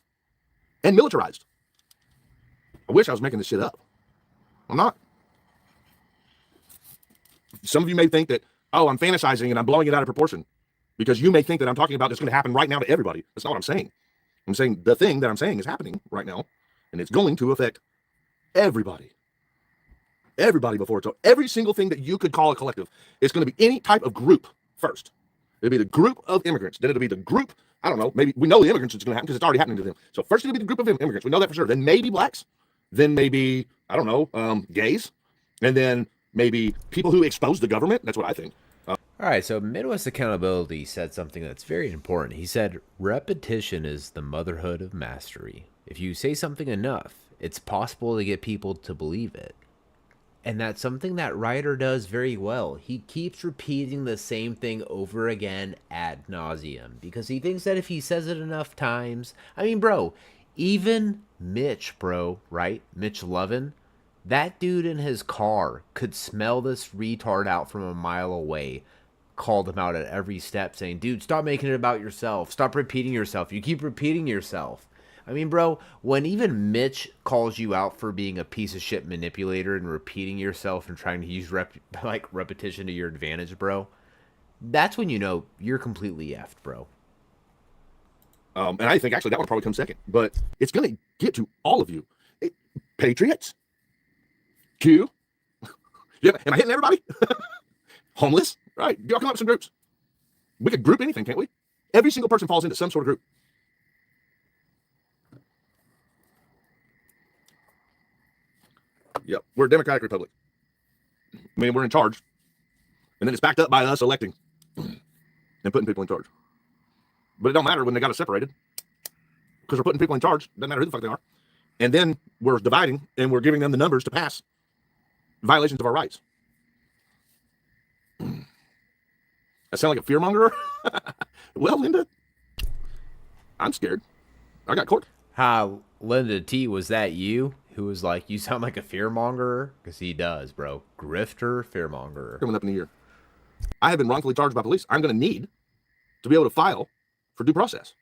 and militarized. I wish I was making this shit up. I'm not. Some of you may think that, oh, I'm fantasizing and I'm blowing it out of proportion, because you may think that I'm talking about it's going to happen right now to everybody. That's not what I'm saying. I'm saying the thing that I'm saying is happening right now, and it's going to affect everybody. Everybody before it. So every single thing that you could call a collective is going to be any type of group first. It'll be the group of immigrants. Then it'll be the group, I don't know, maybe we know the immigrants it's going to happen because it's already happening to them. So first it'll be the group of immigrants. We know that for sure. Then maybe blacks. Then maybe, I don't know, gays. And then maybe people who expose the government. That's what I think. All right, so Midwest Accountability said something that's very important. He said, repetition is the motherhood of mastery. If you say something enough, it's possible to get people to believe it. And that's something that Ryder does very well. He keeps repeating the same thing over again ad nauseum, because he thinks that if he says it enough times, I mean, bro, even Mitch, bro, right? Mitch Lovin, that dude in his car could smell this retard out from a mile away, called him out at every step saying, dude, stop making it about yourself. Stop repeating yourself. You keep repeating yourself. I mean, bro, when even Mitch calls you out for being a piece of shit manipulator and repeating yourself and trying to use repetition to your advantage, bro, that's when you know you're completely effed, bro. And I think actually that one probably comes second, but it's going to get to all of you. Patriots, Q, yeah, am I hitting everybody? Homeless, right? Y'all come up with some groups. We could group anything, can't we? Every single person falls into some sort of group. Yep, we're a democratic republic. I mean, we're in charge. And then it's backed up by us electing and putting people in charge. But it don't matter when they got us separated, because we're putting people in charge. Doesn't matter who the fuck they are. And then we're dividing and we're giving them the numbers to pass violations of our rights. I sound like a fearmonger? Well, Linda, I'm scared. I got court. Hi, Linda T, was that you who was like, you sound like a fearmonger? Because he does, bro. Grifter, fearmonger. Coming up in a year. I have been wrongfully charged by police. I'm going to need to be able to file for due process.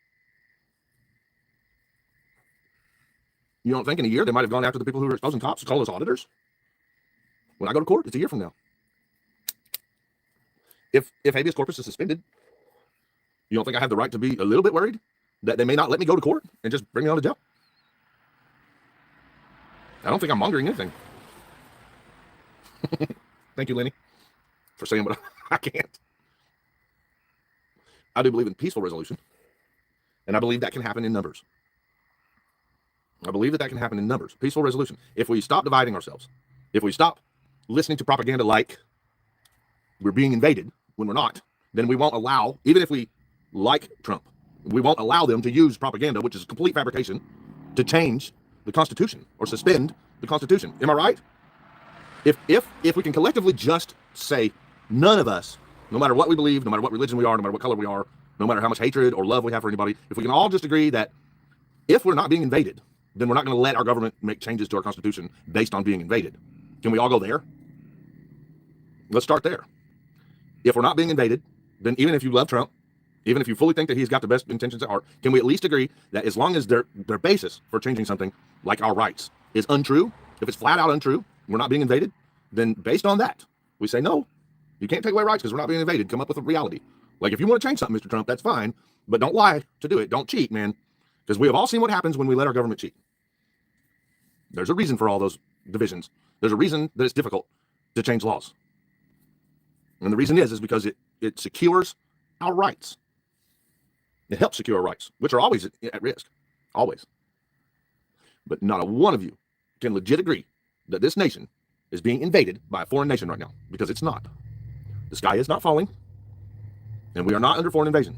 You don't think in a year they might have gone after the people who were exposing cops to call us auditors? When I go to court, it's a year from now. If habeas corpus is suspended, you don't think I have the right to be a little bit worried that they may not let me go to court and just bring me on to jail? I don't think I'm mongering anything. Thank you, Lenny, for saying what I can't. I do believe in peaceful resolution, and I believe that can happen in numbers. I believe that can happen in numbers. Peaceful resolution. If we stop dividing ourselves, if we stop listening to propaganda like we're being invaded when we're not, then we won't allow, even if we like Trump, we won't allow them to use propaganda, which is complete fabrication, to change the Constitution or suspend the Constitution. Am I right? If we can collectively just say, none of us, no matter what we believe, no matter what religion we are, no matter what color we are, no matter how much hatred or love we have for anybody, if we can all just agree that if we're not being invaded, then we're not going to let our government make changes to our Constitution based on being invaded. Can we all go there? Let's start there. If we're not being invaded, then even if you love Trump, even if you fully think that he's got the best intentions at heart, can we at least agree that as long as their basis for changing something like our rights is untrue, if it's flat out untrue, we're not being invaded, then based on that, we say, no, you can't take away rights because we're not being invaded. Come up with a reality. Like, if you want to change something, Mr. Trump, that's fine, but don't lie to do it. Don't cheat, man, because we have all seen what happens when we let our government cheat. There's a reason for all those divisions. There's a reason that it's difficult to change laws. And the reason is because it secures our rights. It helps secure our rights, which are always at risk. Always. But not a one of you can legit agree that this nation is being invaded by a foreign nation right now, because it's not. The sky is not falling, and we are not under foreign invasion.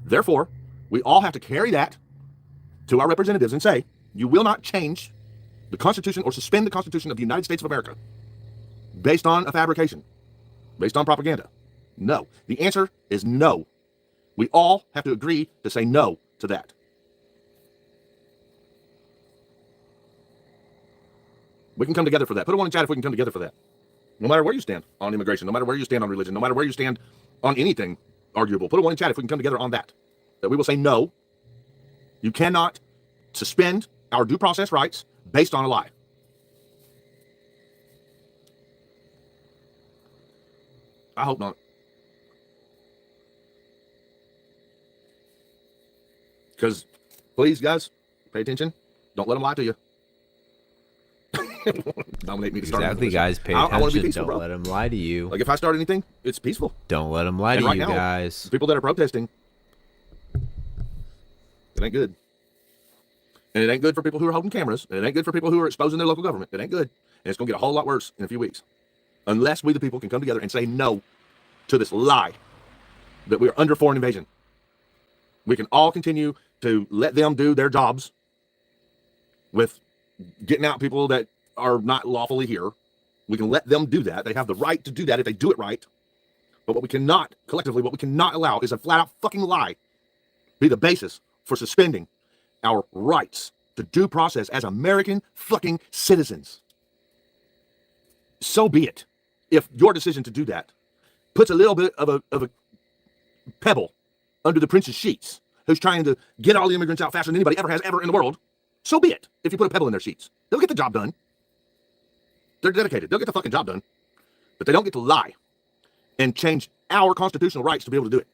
Therefore, we all have to carry that to our representatives and say, you will not change the Constitution or suspend the Constitution of the United States of America based on a fabrication, based on propaganda. No. The answer is no. We all have to agree to say no to that. We can come together for that. Put a one in chat if we can come together for that. No matter where you stand on immigration, no matter where you stand on religion, no matter where you stand on anything arguable, put a one in chat if we can come together on that. That we will say no. You cannot suspend our due process rights based on a lie. I hope not. Because, please, guys, pay attention. Don't let them lie to you. Nominate me to start. Exactly, guys. Pay I attention. want to be peaceful, Don't bro. let them lie to you. Like, if I start anything, it's peaceful. Don't let them lie And to right you, now, guys. the people that are protesting, it ain't good. And it ain't good for people who are holding cameras. And it ain't good for people who are exposing their local government. It ain't good. And it's going to get a whole lot worse in a few weeks. Unless we, the people, can come together and say no to this lie that we are under foreign invasion. We can all continue to let them do their jobs with getting out people that are not lawfully here. We can let them do that. They have the right to do that if they do it right. But what we cannot, collectively, what we cannot allow is a flat-out fucking lie be the basis for suspending our rights to due process as American fucking citizens. So be it. If your decision to do that puts a little bit of a pebble under the prince's sheets, who's trying to get all the immigrants out faster than anybody ever has ever in the world, so be it. If you put a pebble in their sheets, they'll get the job done. They're dedicated. They'll get the fucking job done. But they don't get to lie and change our constitutional rights to be able to do it.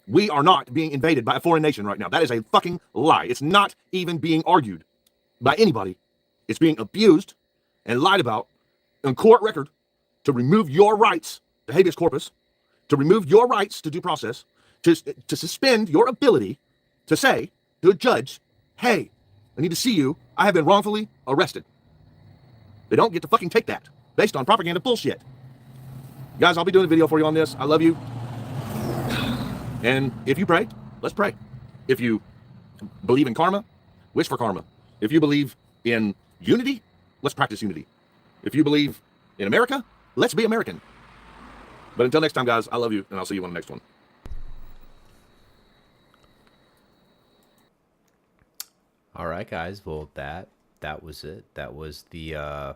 We are not being invaded by a foreign nation right now. That is a fucking lie. It's not even being argued by anybody. It's being abused and lied about on court record to remove your rights to habeas corpus, to remove your rights to due process, to suspend your ability to say to a judge, hey, I need to see you. I have been wrongfully arrested. They don't get to fucking take that based on propaganda bullshit. Guys, I'll be doing a video for you on this. I love you. And if you pray, let's pray. If you believe in karma, wish for karma. If you believe in unity, let's practice unity. If you believe in America, let's be American. But until next time, guys, I love you, and I'll see you on the next one. All right, guys. Well, that was it. That was the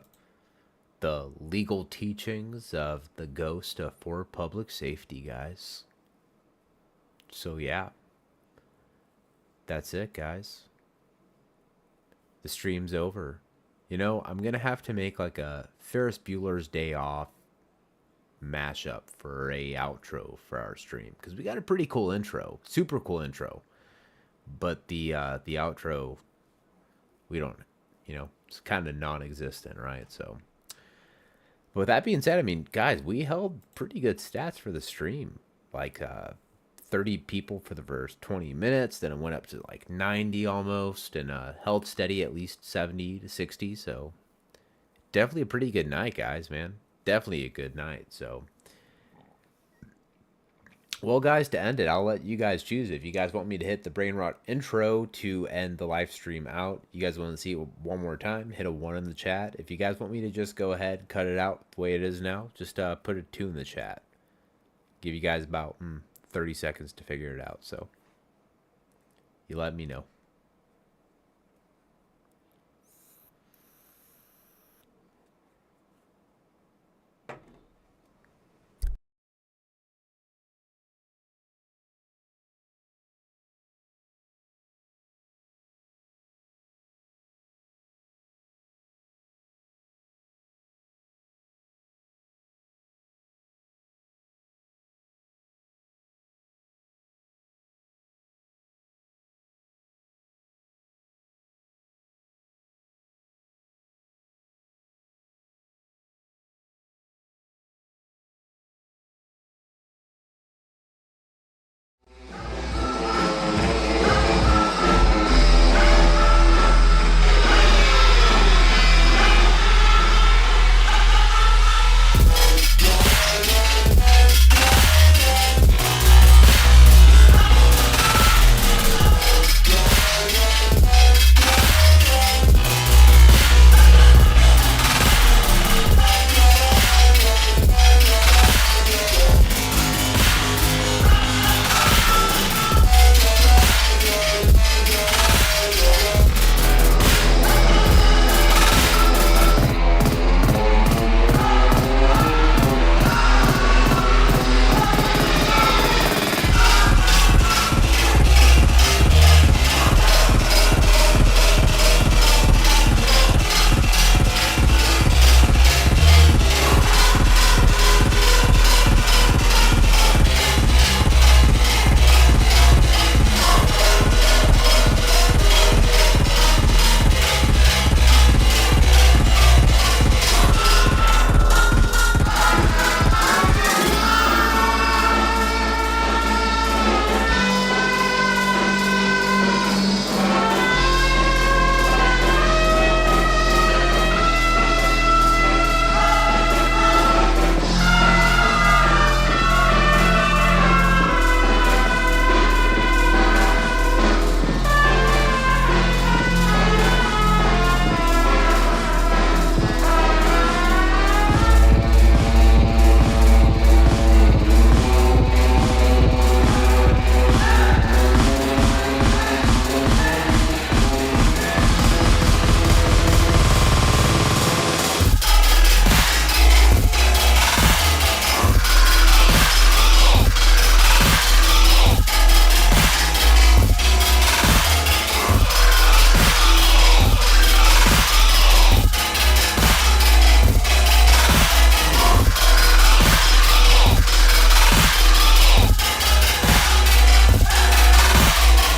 legal teachings of the ghost for public safety, guys. So yeah, that's it, guys. The stream's over. You know, I'm gonna have to make like a Ferris Bueller's Day Off mashup for a outro for our stream, because we got a pretty cool intro, super cool intro, but the outro, we don't, you know, it's kind of non-existent, right? So, but with that being said, I mean, guys, we held pretty good stats for the stream, like 30 people for the first 20 minutes, then it went up to like 90 almost, and held steady at least 70 to 60. So definitely a pretty good night, guys, man. Definitely a good night. So, well, guys, to end it, I'll let you guys choose. If you guys want me to hit the brain rot intro to end the live stream out, you guys want to see it one more time, hit a 1 in the chat. If you guys want me to just go ahead, cut it out the way it is now, just put a 2 in the chat. Give you guys about 30 seconds to figure it out. So you let me know.